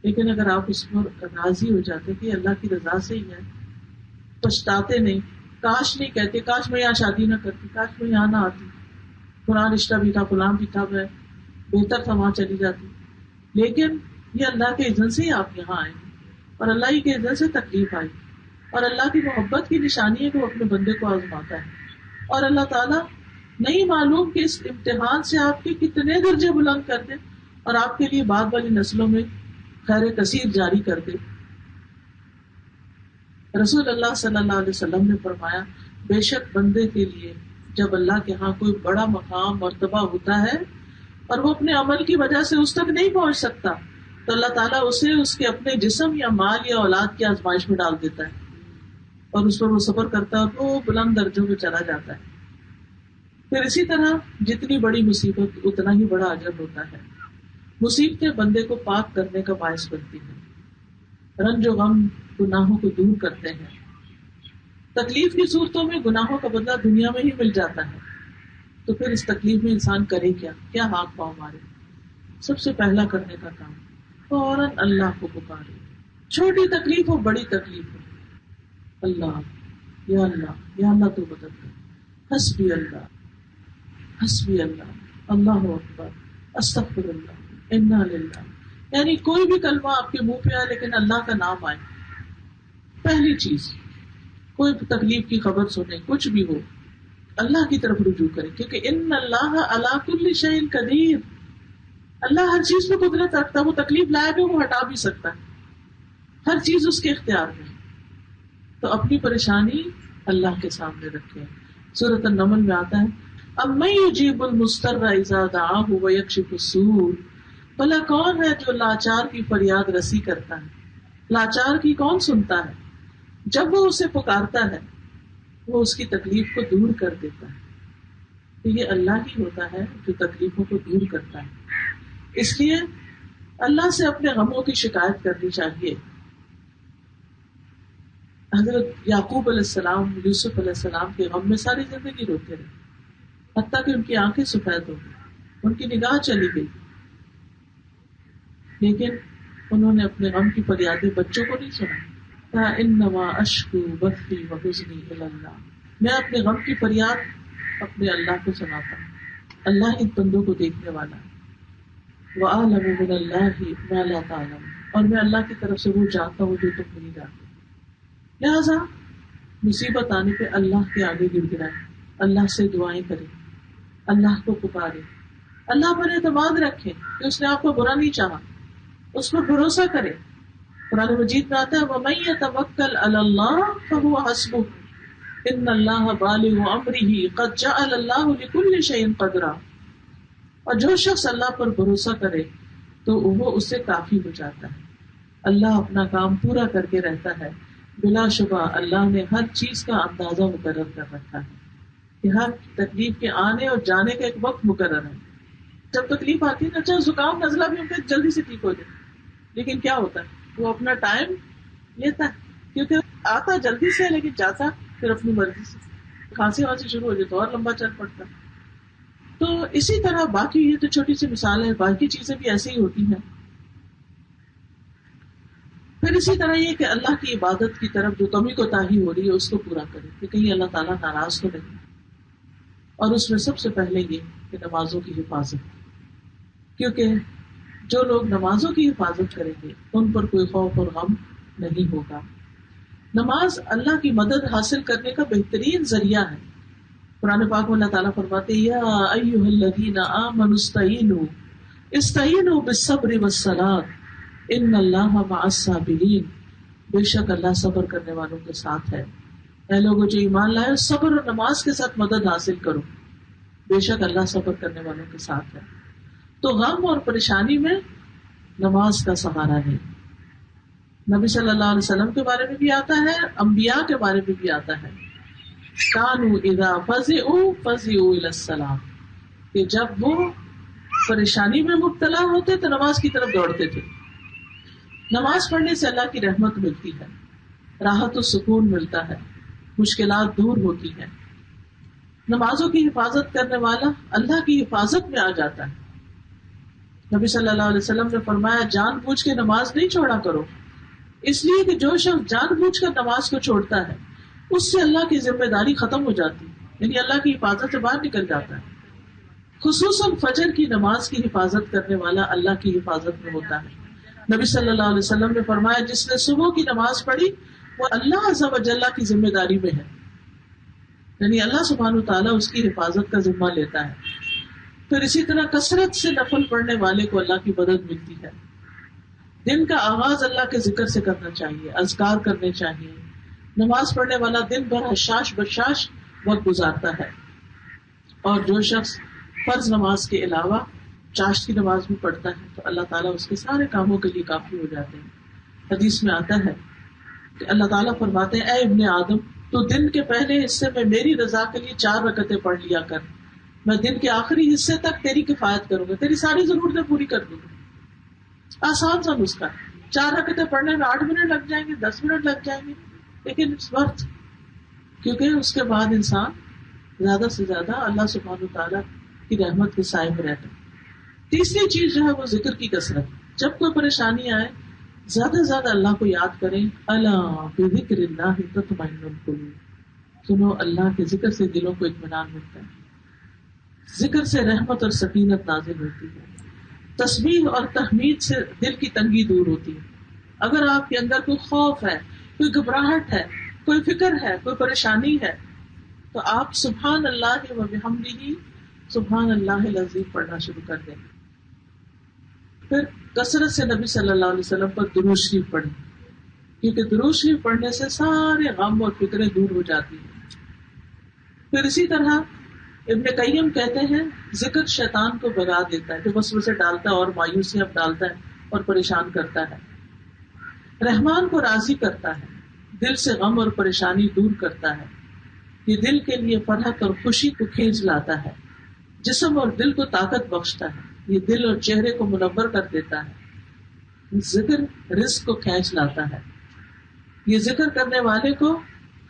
لیکن اگر آپ اس پر راضی ہو جاتے کہ اللہ کی رضا سے ہی ہے، پچھتاتے نہیں، کاش نہیں کہتے کاش میں یہاں شادی نہ کرتی، کاش میں یہاں نہ آتی، فلاں رشتہ بھی تھا، فلاں بھی تھا، میں بہتر تھا وہاں چلی جاتی. لیکن یہ اللہ کے اذن سے ہی آپ یہاں آئے اور اللہ ہی کے اذن سے تکلیف آئی. اور اللہ کی محبت کی نشانی ہے کہ وہ اپنے بندے کو آزماتا ہے. اور اللہ تعالیٰ نہیں معلوم کہ اس امتحان سے آپ کے کتنے درجے بلند کر دے اور آپ کے لیے بعد والی نسلوں میں خیر کثیر جاری کر دے. رسول اللہ صلی اللہ علیہ وسلم نے فرمایا، بے شک بندے کے لیے جب اللہ کے ہاں کوئی بڑا مقام مرتبہ ہوتا ہے اور وہ اپنے عمل کی وجہ سے اس تک نہیں پہنچ سکتا، تو اللہ تعالیٰ اسے اس کے اپنے جسم یا مال یا اولاد کی آزمائش میں ڈال دیتا ہے اور اس پر وہ صبر کرتا ہے اور وہ بلند درجوں میں چلا جاتا ہے. پھر اسی طرح جتنی بڑی مصیبت اتنا ہی بڑا اجر ہوتا ہے. مصیبتیں بندے کو پاک کرنے کا باعث بنتی ہیں، رنج و غم گناہوں کو دور کرتے ہیں. تکلیف کی صورتوں میں گناہوں کا بدلہ دنیا میں ہی مل جاتا ہے. تو پھر اس تکلیف میں انسان کرے کیا ہاتھ پاؤں مارے؟ سب سے پہلا کرنے کا کام فوراً اللہ کو پکارے، چھوٹی تکلیف ہو بڑی تکلیف ہو، اللہ یا اللہ یا اللہ تو مدد کر، حسبی اللہ حسبی اللہ، اللہ اکبر، استغفر اللہ، انا للہ. یعنی کوئی بھی کلمہ آپ کے منہ پہ آئے لیکن اللہ کا نام آئے. پہلی چیز، کوئی تکلیف کی خبر سنے، کچھ بھی ہو، اللہ کی طرف رجوع کرے، کیونکہ ان اللہ علی کل شیء قدیر، اللہ ہر چیز پہ قدرت رکھتا ہے. وہ تکلیف لائے گا وہ ہٹا بھی سکتا ہے، ہر چیز اس کے اختیار میں. تو اپنی پریشانی اللہ کے سامنے رکھے. سورۃ النمل میں آتا ہے، امن یجیب المضطر اذا دعاہ ویکشف السوء، بھلا کون ہے جو لاچار کی فریاد رسی کرتا ہے، لاچار کی کون سنتا ہے، جب وہ اسے پکارتا ہے وہ اس کی تکلیف کو دور کر دیتا ہے. تو یہ اللہ ہی ہوتا ہے جو تکلیفوں کو دور کرتا ہے. اس لیے اللہ سے اپنے غموں کی شکایت کرنی چاہیے. حضرت یعقوب علیہ السلام یوسف علیہ السلام کے غم میں ساری زندگی روتے رہے، حتیٰ کہ ان کی آنکھیں سفید ہو گئی، ان کی نگاہ چلی گئی. لیکن انہوں نے اپنے غم کی فریادیں بچوں کو نہیں سنا. انما اشکو بثی وحزنی الی اللہ، میں اپنے غم کی فریاد اپنے اللہ کو سناتا ہوں. اللہ ان بندوں کو دیکھنے والا ہے. وَأَعْلَمُ مِنَ اللَّهِ مَا لَا تَعْلَمُونَ، اور میں اللہ کی طرف سے وہ جانتا ہوں جو تم نہیں جانتے. لہذا مصیبت آنے پہ اللہ کے آگے گر گرائے، اللہ سے دعائیں کرے، اللہ کو پکارے، اللہ پر اعتماد رکھے کہ اس نے آپ کو برا نہیں چاہا، اس پر بھروسہ کرے. قرآن مجید میں آتا ہے وَمَن يَتَوَكَّلْ عَلَى اللَّهِ فَهُوَ حَسْبُهُ إِنَّ اللَّهَ بَالِغُ أَمْرِهِ قَدْ جَعَلَ اللَّهُ لِكُلِّ شَيْءٍ قَدْرًا. اور جو شخص اللہ پر بھروسہ کرے تو وہ اس سے کافی ہو جاتا ہے. اللہ اپنا کام پورا کر کے رہتا ہے. بلا شبہ اللہ نے ہر چیز کا اندازہ مقرر کر رکھا ہے کہ ہر تکلیف کے آنے اور جانے کا ایک وقت مقرر ہے. جب تکلیف آتی ہے نا، چاہے زکام نزلہ بھی ہوتا ہے جلدی سے ٹھیک ہو جائے، لیکن کیا ہوتا ہے وہ اپنا ٹائم لیتا ہے، کیونکہ آتا جلدی سے لیکن جاتا پھر اپنی مرضی سے. کھانسی وانسی شروع ہو جائے تو اور لمبا چل پڑتا ہے. تو اسی طرح باقی یہ تو چھوٹی سی مثال ہے، باقی چیزیں بھی ایسے ہی ہوتی ہیں. پھر اسی طرح یہ کہ اللہ کی عبادت کی طرف جو کمی کوتاہی ہو رہی ہے اس کو پورا کرے کہ کہیں اللہ تعالیٰ ناراض تو نہیں. اور اس میں سب سے پہلے یہ کہ نمازوں کی حفاظت، کیونکہ جو لوگ نمازوں کی حفاظت کریں گے ان پر کوئی خوف اور غم نہیں ہوگا. نماز اللہ کی مدد حاصل کرنے کا بہترین ذریعہ ہے. قرآن پاک میں اللہ تعالیٰ فرماتے ہیں یا ایھا الذین آمنوا استعینوا بالصبر والصلاۃ ان اللہ مع الصابرین. بے شک اللہ صبر کرنے والوں کے ساتھ ہے. اے لوگوں جو ایمان لائے صبر اور نماز کے ساتھ مدد حاصل کرو، بے شک اللہ صبر کرنے والوں کے ساتھ ہے. تو غم اور پریشانی میں نماز کا سہارا ہے. نبی صلی اللہ علیہ وسلم کے بارے میں بھی آتا ہے، انبیاء کے بارے میں بھی آتا ہے، کانوا اذا فزعوا فزعوا الی الصلاۃ، کہ جب وہ پریشانی میں مبتلا ہوتے تو نماز کی طرف دوڑتے تھے. نماز پڑھنے سے اللہ کی رحمت ملتی ہے، راحت و سکون ملتا ہے، مشکلات دور ہوتی ہیں. نمازوں کی حفاظت کرنے والا اللہ کی حفاظت میں آ جاتا ہے. نبی صلی اللہ علیہ وسلم نے فرمایا جان بوجھ کے نماز نہیں چھوڑا کرو، اس لیے کہ جو شخص جان بوجھ کر نماز کو چھوڑتا ہے اس سے اللہ کی ذمہ داری ختم ہو جاتی ہے، یعنی اللہ کی حفاظت سے باہر نکل جاتا ہے. خصوصاً فجر کی نماز کی حفاظت کرنے والا اللہ کی حفاظت میں ہوتا ہے. نبی صلی اللہ علیہ وسلم نے فرمایا جس نے صبح کی نماز پڑھی وہ اللہ عز و جل کی ذمہ داری میں ہے، یعنی اللہ سبحانہ وتعالیٰ اس کی حفاظت کا ذمہ لیتا ہے. پھر اسی طرح کثرت سے نفل پڑھنے والے کو اللہ کی مدد ملتی ہے. دن کا آغاز اللہ کے ذکر سے کرنا چاہیے، اذکار کرنے چاہیے. نماز پڑھنے والا دن بھر حشاش بشاش وقت گزارتا ہے. اور جو شخص فرض نماز کے علاوہ چاشت کی نماز بھی پڑھتا ہے تو اللہ تعالیٰ اس کے سارے کاموں کے لیے کافی ہو جاتے ہیں. حدیث میں آتا ہے کہ اللہ تعالیٰ فرماتے ہیں اے ابن آدم تو دن کے پہلے حصے میں میری رضا کے لیے 4 رکعتیں پڑھ لیا کر، میں دن کے آخری حصے تک تیری کفایت کروں گا، تیری ساری ضرورتیں پوری کر دوں گا. آسان سا نسخہ، 4 رکعتیں پڑھنے میں 8 منٹ لگ جائیں گے، 10 منٹ لگ جائیں گے، لیکن اس وقت کیونکہ اس کے بعد انسان زیادہ سے زیادہ اللہ سبحانہ وتعالیٰ کی رحمت کے سائے میں رہتا ہے. تیسری چیز جو ہے وہ ذکر کی کثرت. جب کوئی پریشانی آئے زیادہ سے زیادہ اللہ کو یاد کریں. الا بذکر اللہ تطمئن القلوب، سنو اللہ کے ذکر سے دلوں کو اطمینان ملتا ہے، ذکر سے رحمت اور سکینت نازل ہوتی ہے، تسبیح اور تحمید سے دل کی تنگی دور ہوتی ہے. اگر آپ کے اندر کوئی خوف ہے، کوئی گھبراہٹ ہے، کوئی فکر ہے، کوئی پریشانی ہے تو آپ سبحان اللہ و بحمدہ سبحان اللہ العظیم پڑھنا شروع کر دیں. پھر کثرت سے نبی صلی اللہ علیہ وسلم پر درود شریف پڑھیں، کیونکہ درود شریف پڑھنے سے سارے غم اور فکریں دور ہو جاتی ہیں. پھر اسی طرح ابن قیم کہتے ہیں ذکر شیطان کو بھگا دیتا ہے جو وسوسے ڈالتا ہے اور مایوسیاں ڈالتا ہے اور پریشان کرتا ہے. رحمان کو راضی کرتا ہے، دل سے غم اور پریشانی دور کرتا ہے. یہ دل کے لیے فرحت اور خوشی کو کھینچ لاتا ہے، جسم اور دل کو طاقت بخشتا ہے. یہ دل اور چہرے کو منور کر دیتا ہے. ذکر رزق کو کھینچ لاتا ہے. یہ ذکر کرنے والے کو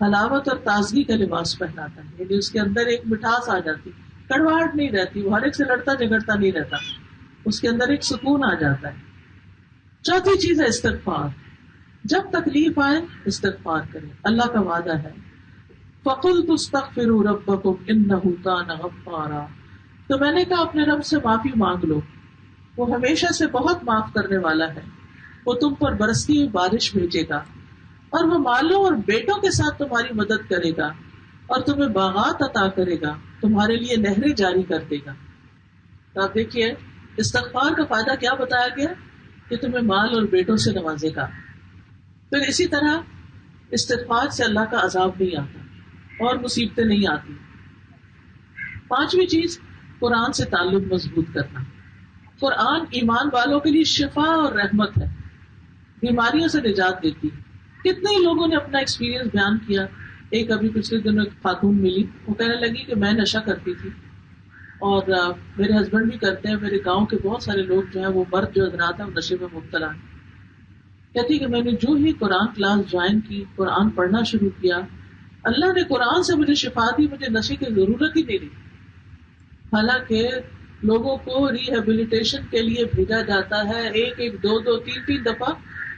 حلاوت اور تازگی کا لباس پہناتا ہے، یعنی اس کے اندر ایک مٹھاس آ جاتی، کڑواہٹ نہیں رہتی، وہ ہر ایک سے لڑتا جھگڑتا نہیں رہتا، اس کے اندر ایک سکون آ جاتا ہے. چوتھی چیز ہے استغفار. جب تکلیف آئے استغفار کریں. اللہ کا وعدہ ہے فَقُلْتُ اسْتَغْفِرُوا رَبَّكُمْ إِنَّهُ كَانَ غَفَّارًا، تو میں نے کہا اپنے رب سے معافی مانگ لو، وہ ہمیشہ سے بہت معاف کرنے والا ہے. وہ تم پر برستی ہوئی بارش بھیجے گا اور وہ مالوں اور بیٹوں کے ساتھ تمہاری مدد کرے گا اور تمہیں باغات عطا کرے گا، تمہارے لیے نہریں جاری کر دے گا. تو آپ دیکھیے استغفار کا فائدہ کیا بتایا گیا کہ تمہیں مال اور بیٹوں سے نوازے گا. پھر اسی طرح استغفار سے اللہ کا عذاب نہیں آتا اور مصیبتیں نہیں آتی. پانچویں چیز قرآن سے تعلق مضبوط کرنا. قرآن ایمان والوں کے لیے شفا اور رحمت ہے، بیماریوں سے نجات دیتی. کتنے لوگوں نے اپنا ایکسپیرینس بیان کیا. ایک ابھی پچھلے دنوں ایک خاتون ملی، وہ کہنے لگی کہ میں نشہ کرتی تھی اور میرے ہسبینڈ بھی کرتے ہیں، میرے گاؤں کے بہت سارے لوگ جو ہیں وہ مرد جو حضرات ہیں وہ نشے میں مبتلا ہیں. کہتی کہ میں نے جو ہی قرآن کلاس جوائن کی، قرآن پڑھنا شروع کیا، اللہ نے قرآن سے مجھے شفا دی، مجھے نشے کی ضرورت ہی نہیں رہی. حالانکہ لوگوں کو ریہیبلیٹیشن کے لیے بھیجا جاتا ہے ایک دو تین دفعہ،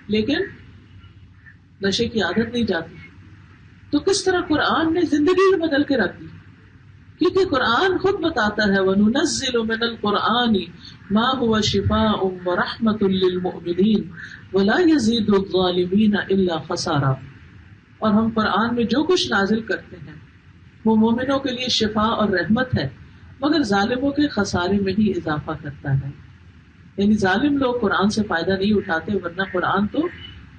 لیکن نشے کی عادت نہیں جاتی. تو کس طرح قرآن نے زندگی بدل کے رکھ دی، کیونکہ قرآن خود بتاتا ہے وَنُنَزِّلُ مِنَ الْقُرْآنِ مَا هُوَ شِفَاءٌ وَرَحْمَةٌ لِّلْمُؤْمِنِينَ وَلَا يَزِيدُ الظَّالِمِينَ إِلَّا خَسَارًا. اور ہم قرآن میں جو کچھ نازل کرتے ہیں وہ مومنوں کے لیے شفا اور رحمت ہے، مگر ظالموں کے خسارے میں ہی اضافہ کرتا ہے. یعنی ظالم لوگ قرآن سے فائدہ نہیں اٹھاتے، ورنہ قرآن تو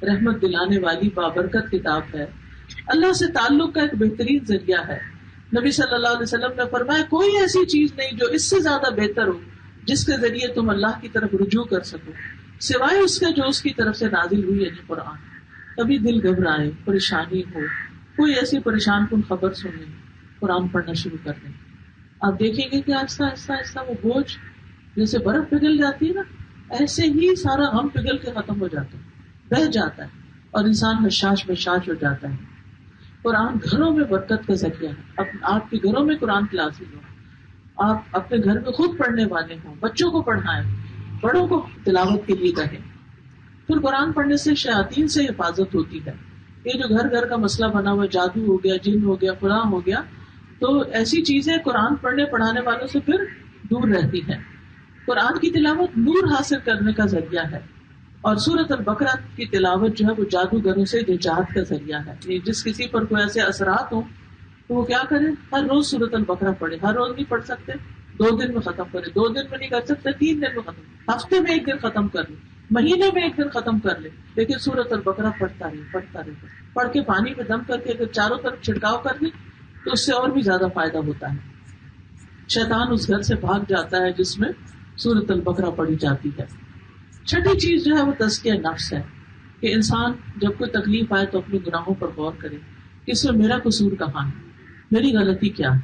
رحمت دلانے والی بابرکت کتاب ہے، اللہ سے تعلق کا ایک بہترین ذریعہ ہے. نبی صلی اللہ علیہ وسلم نے فرمایا کوئی ایسی چیز نہیں جو اس سے زیادہ بہتر ہو جس کے ذریعے تم اللہ کی طرف رجوع کر سکو، سوائے اس کے جو اس کی طرف سے نازل ہوئی، یعنی قرآن. کبھی دل گھبرائے، پریشانی ہو، کوئی ایسی پریشان کن خبر سنیں، قرآن پڑھنا شروع کر دیں. آپ دیکھیں گے کہ آہستہ آہستہ آہستہ وہ بوجھ جیسے برف پگھل جاتی ہے نا، ایسے ہی سارا غم پگھل کے ختم ہو جاتا ہے، بہہ جاتا ہے، اور انسان حشاش بشاش ہو جاتا ہے. قرآن گھروں میں برکت کا ذریعہ ہے. آپ کے گھروں میں قرآن کلاسز ہو، آپ اپنے گھر میں خود پڑھنے والے ہوں، بچوں کو پڑھائیں، بڑوں کو تلاوت کے لیے کہیں. پھر قرآن پڑھنے سے شیاطین سے حفاظت ہوتی ہے. یہ جو گھر گھر کا مسئلہ بنا ہوا، جادو ہو گیا، جن ہو گیا، فلاں ہو گیا، تو ایسی چیزیں قرآن پڑھنے پڑھانے والوں سے پھر دور رہتی ہیں. قرآن کی تلاوت نور حاصل کرنے کا ذریعہ ہے، اور سورۃ البقرہ کی تلاوت جو ہے وہ جادوگروں سے نجات کا ذریعہ ہے. جس کسی پر کوئی ایسے اثرات ہوں تو وہ کیا کرے، ہر روز سورۃ البقرہ پڑھے. ہر روز نہیں پڑھ سکتے، 2 دن میں ختم کرے، 2 دن میں نہیں کر سکتے، 3 دن میں ختم، ہفتے میں 1 دن ختم کر لے، مہینے میں 1 دن ختم کر لے، لیکن سورۃ البقرہ پڑھتا رہے. پڑھ کے پانی میں دم کر کے اگر چاروں طرف چھڑکاؤ کر دے تو اس سے اور بھی زیادہ فائدہ ہوتا ہے. شیطان اس گھر سے بھاگ جاتا ہے جس میں سورۃ البقرہ پڑھی جاتی ہے. چھٹی چیز جو ہے وہ تزکیہ نفس ہے، کہ انسان جب کوئی تکلیف آئے تو اپنے گناہوں پر غور کرے کہ اس میں میرا قصور کہاں ہے، میری غلطی کیا ہے.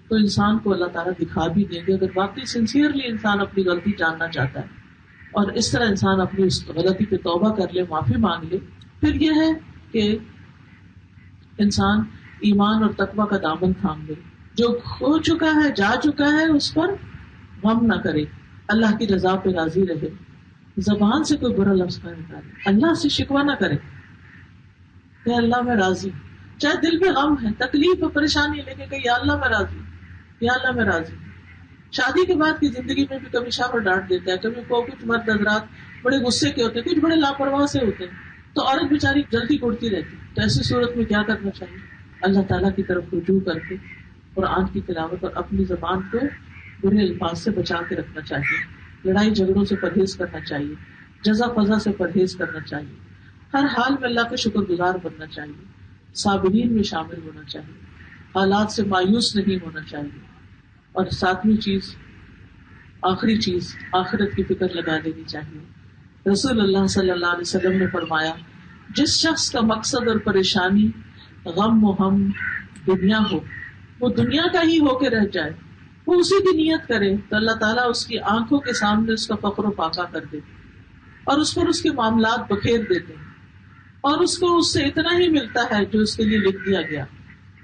تو انسان کو اللہ تعالیٰ دکھا بھی دیں گے اگر واقعی سنسیئرلی انسان اپنی غلطی جاننا چاہتا ہے، اور اس طرح انسان اپنی اس غلطی پہ توبہ کر لے، معافی مانگ لے. پھر یہ ہے کہ انسان ایمان اور تقویٰ کا دامن تھام لے. جو ہو چکا ہے، جا چکا ہے، اس پر غم نہ کرے، اللہ کی رضا پہ راضی رہے، زبان سے کوئی برا لفظ نہ نکالے، اللہ سے شکوہ نہ کرے کہ اللہ میں راضی. چاہے دل میں غم ہے، تکلیف ہے، پریشانی، لیکن کہ یا اللہ میں راضی، یا اللہ میں راضی. شادی کے بعد کی زندگی میں بھی کبھی شوہر ڈانٹ دیتا ہے، کبھی کچھ مرد حضرات بڑے غصے کے ہوتے ہیں، کچھ بڑے لاپرواہ سے ہوتے ہیں، تو عورت بیچاری جلدی اڑتی رہتی. تو ایسی صورت میں کیا کرنا چاہیے؟ اللہ تعالیٰ کی طرف رجوع کر کے قرآن کی تلاوت اور اپنی زبان کو برے الفاظ سے بچا کے رکھنا چاہیے. لڑائی جھگڑوں سے پرہیز کرنا چاہیے، جزا فضا سے پرہیز کرنا چاہیے، ہر حال میں اللہ کا شکر گزار بننا چاہیے، صابرین میں شامل ہونا چاہیے، حالات سے مایوس نہیں ہونا چاہیے. اور 7ویں چیز، آخری چیز، آخرت کی فکر لگا لینی چاہیے. رسول اللہ صلی اللہ علیہ وسلم نے فرمایا جس شخص کا مقصد اور پریشانی غم و ہم دنیا ہو، وہ دنیا کا ہی ہو کے رہ جائے، وہ اسی کی نیت کرے تو اللہ تعالیٰ اس کی آنکھوں کے سامنے اس کا فخر و فاقہ کر دیتے اور اس پر اس کے معاملات بکھیر دیتے ہیں، اور اس کو اس سے اتنا ہی ملتا ہے جو اس کے لیے لکھ دیا گیا.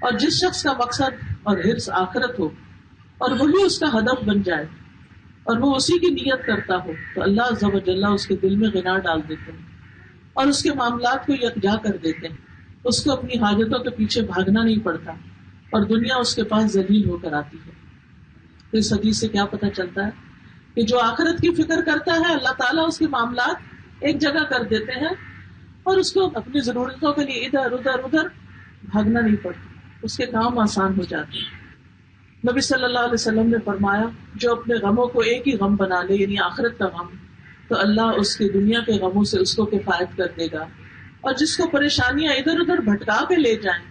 اور جس شخص کا مقصد اور حرص آخرت ہو اور وہی اس کا ہدف بن جائے اور وہ اسی کی نیت کرتا ہو تو اللہ عز و جل اس کے دل میں غنا ڈال دیتے ہیں اور اس کے معاملات کو یکجا کر دیتے ہیں. اس کو اپنی حاجتوں کے پیچھے بھاگنا نہیں پڑتا اور دنیا اس کے پاس ذلیل ہو کر آتی ہے. تو اس حدیث سے کیا پتہ چلتا ہے کہ جو آخرت کی فکر کرتا ہے اللہ تعالیٰ اس کے معاملات ایک جگہ کر دیتے ہیں اور اس کو اپنی ضرورتوں کے لیے ادھر ادھر بھاگنا نہیں پڑتا، اس کے کام آسان ہو جاتے ہیں. نبی صلی اللہ علیہ وسلم نے فرمایا جو اپنے غموں کو ایک ہی غم بنا لے، یعنی آخرت کا غم، تو اللہ اس کی دنیا کے غموں سے اس کو کفایت کر دے گا. اور جس کو پریشانیاں ادھر ادھر بھٹکا کے لے جائیں،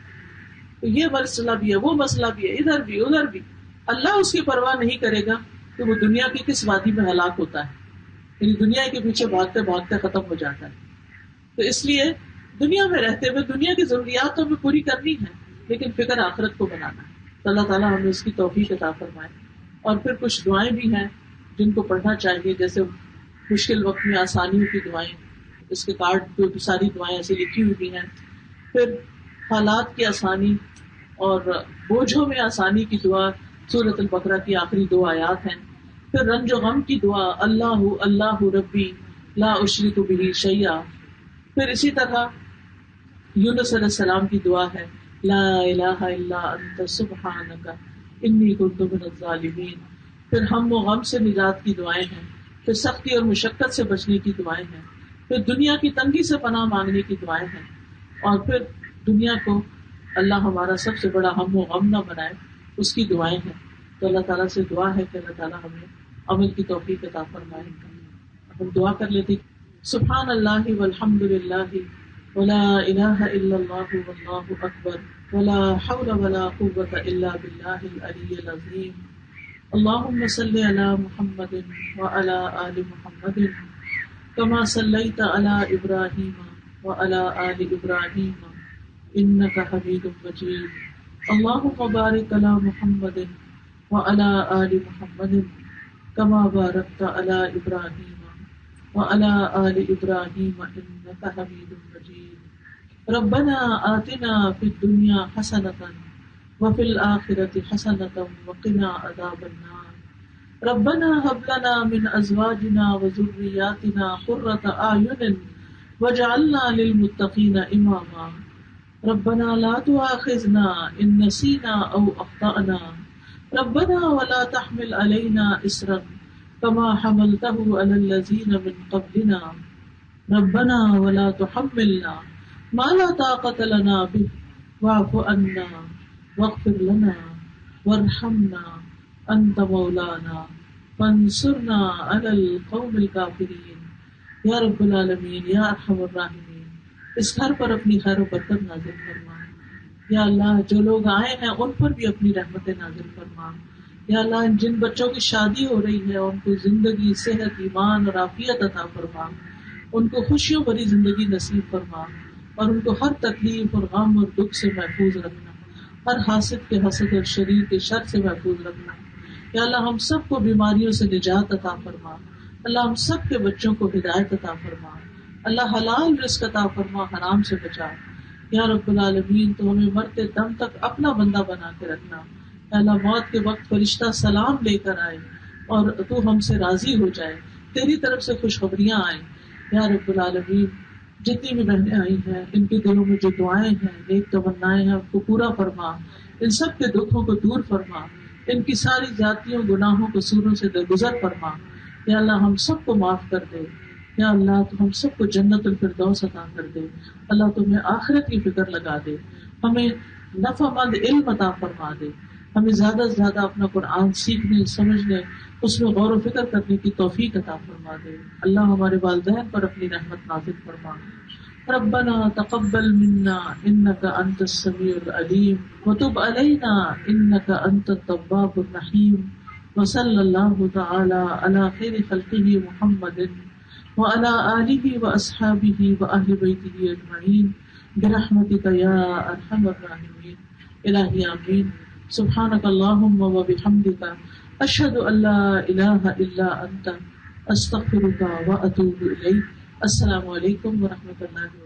تو یہ مسئلہ بھی ہے، وہ مسئلہ بھی ہے، ادھر بھی ادھر بھی، اللہ اس کی پرواہ نہیں کرے گا کہ وہ دنیا کی کس وادی میں ہلاک ہوتا ہے، یعنی دنیا کے پیچھے بھاگتے بھاگتے ختم ہو جاتا ہے. تو اس لیے دنیا میں رہتے ہوئے دنیا کی ضروریات تو ہمیں پوری کرنی ہے، لیکن فکر آخرت کو بنانا ہے. تو اللہ تعالیٰ ہمیں اس کی توفیق عطا فرمائے. اور پھر کچھ دعائیں بھی ہیں جن کو پڑھنا چاہیے، جیسے مشکل وقت میں آسانیوں کی دعائیں، اس کے کارڈ پہ ساری دعائیں ایسی لکھی ہوئی ہیں. پھر حالات کی آسانی اور بوجھوں میں آسانی کی دعا سورۃ البقرہ کی آخری 2 آیات ہیں. پھر رنج و غم کی دعا اللہ اللہ ربی لا اشرک بہ شیئا. پھر اسی طرح یونس علیہ السلام کی دعا ہے لا الہ الا انت سبحانک انی کنت من الظالمین. پھر ہم و غم سے نجات کی دعائیں ہیں. پھر سختی اور مشقت سے بچنے کی دعائیں ہیں. پھر دنیا کی تنگی سے پناہ مانگنے کی دعائیں ہیں. اور پھر دنیا کو اللہ ہمارا سب سے بڑا ہم و غم نہ بنائے اس کی دعائیں ہیں. تو اللہ تعالیٰ سے دعا ہے کہ اللہ تعالیٰ ہمیں عمل کی توفیق عطا فرمائے. ہم دعا کر لیتے سبحان اللہ والحمد للہ ولا الہ الا اللہ واللہ اکبر ولا حول ولا قوة الا باللہ العلی العظیم. اللہم صل علی محمد وعلی آل محمد کما صلیت علی ابراہیم وعلی آل ابراہیم انک حمید مجید. اللہم بارک علی محمد وعلی آل محمد کما بارکت علی ابراہیم وعلی آل ابراہیم انک حمید مجید. ربنا آتنا فی الدنیا حسنۃ وفی الآخرۃ حسنۃ وقنا عذاب النار. ربنا هب لنا من ازواجنا وذرياتنا قرة اعین واجعلنا للمتقین اماما. ربنا لا تؤاخذنا ان نسینا او اخطأنا. ربنا ولا تحمل علينا اصرا كما حملته على الذين من قبلنا. ربنا ولا تحملنا ما لا طاقة لنا به واعف عنا واغفر لنا وارحمنا انت مولانا فانصرنا على القوم الكافرين. یا رب العالمین یا ارحم الراحمین اس گھر پر اپنی خیر و برکت نازل فرما. یا اللہ جو لوگ آئے ہیں ان پر بھی اپنی رحمت نازل فرما. یا اللہ جن بچوں کی شادی ہو رہی ہے ان کو زندگی صحت ایمان اور عافیت عطا فرما. ان کو خوشیوں بھری زندگی نصیب فرما اور ان کو ہر تکلیف اور غم اور دکھ سے محفوظ رکھنا. ہر حاسد کے حسد اور شریر کے شر سے محفوظ رکھنا. یا اللہ ہم سب کو بیماریوں سے نجات عطا فرما. اللہ ہم سب کے بچوں کو ہدایت عطا فرما. اللہ حلال رزق عطا فرما حرام سے بچا. یا رب العالمین تو ہمیں مرتے دم تک اپنا بندہ بنا کے رکھنا. یا اللہ موت کے وقت فرشتہ سلام لے کر آئے اور تو ہم سے راضی ہو جائے, تیری طرف سے خوشخبریاں آئیں. یا رب العالمین جتنی بھی بہنیں آئی ہیں ان کے دلوں میں جو دعائیں ہیں نیک تمنائیں ہیں ان کو پورا فرما. ان سب کے دکھوں کو دور فرما. ان کی ساری ذاتیوں گناہوں قصوروں سے درگزر فرما. یا اللہ ہم سب کو معاف کر دے. یا اللہ تو ہم سب کو جنت الفردوس عطا کر دے. اللہ تمہیں آخرت کی فکر لگا دے. ہمیں نفع مند علم عطا فرما دے. ہمیں زیادہ سے زیادہ اپنا قرآن سیکھنے سمجھنے اس میں غور و فکر کرنے کی توفیق عطا فرما دے. اللہ ہمارے والدین پر اپنی رحمت نازل فرما. ربنا تقبل منا انك انت السميع العليم وتب علينا انك انت التواب الرحيم. وصلى الله تعالى على خير خلقه محمد وعلى آله واصحابه واهل بيته اجمعين برحمتك يا ارحم الراحمين. الہی آمین. سبحانك اللهم وبحمدك اشهد ان لا اله الا انت استغفرك واتوب الیک. السلام علیکم ورحمۃ اللہ وبرکاتہ.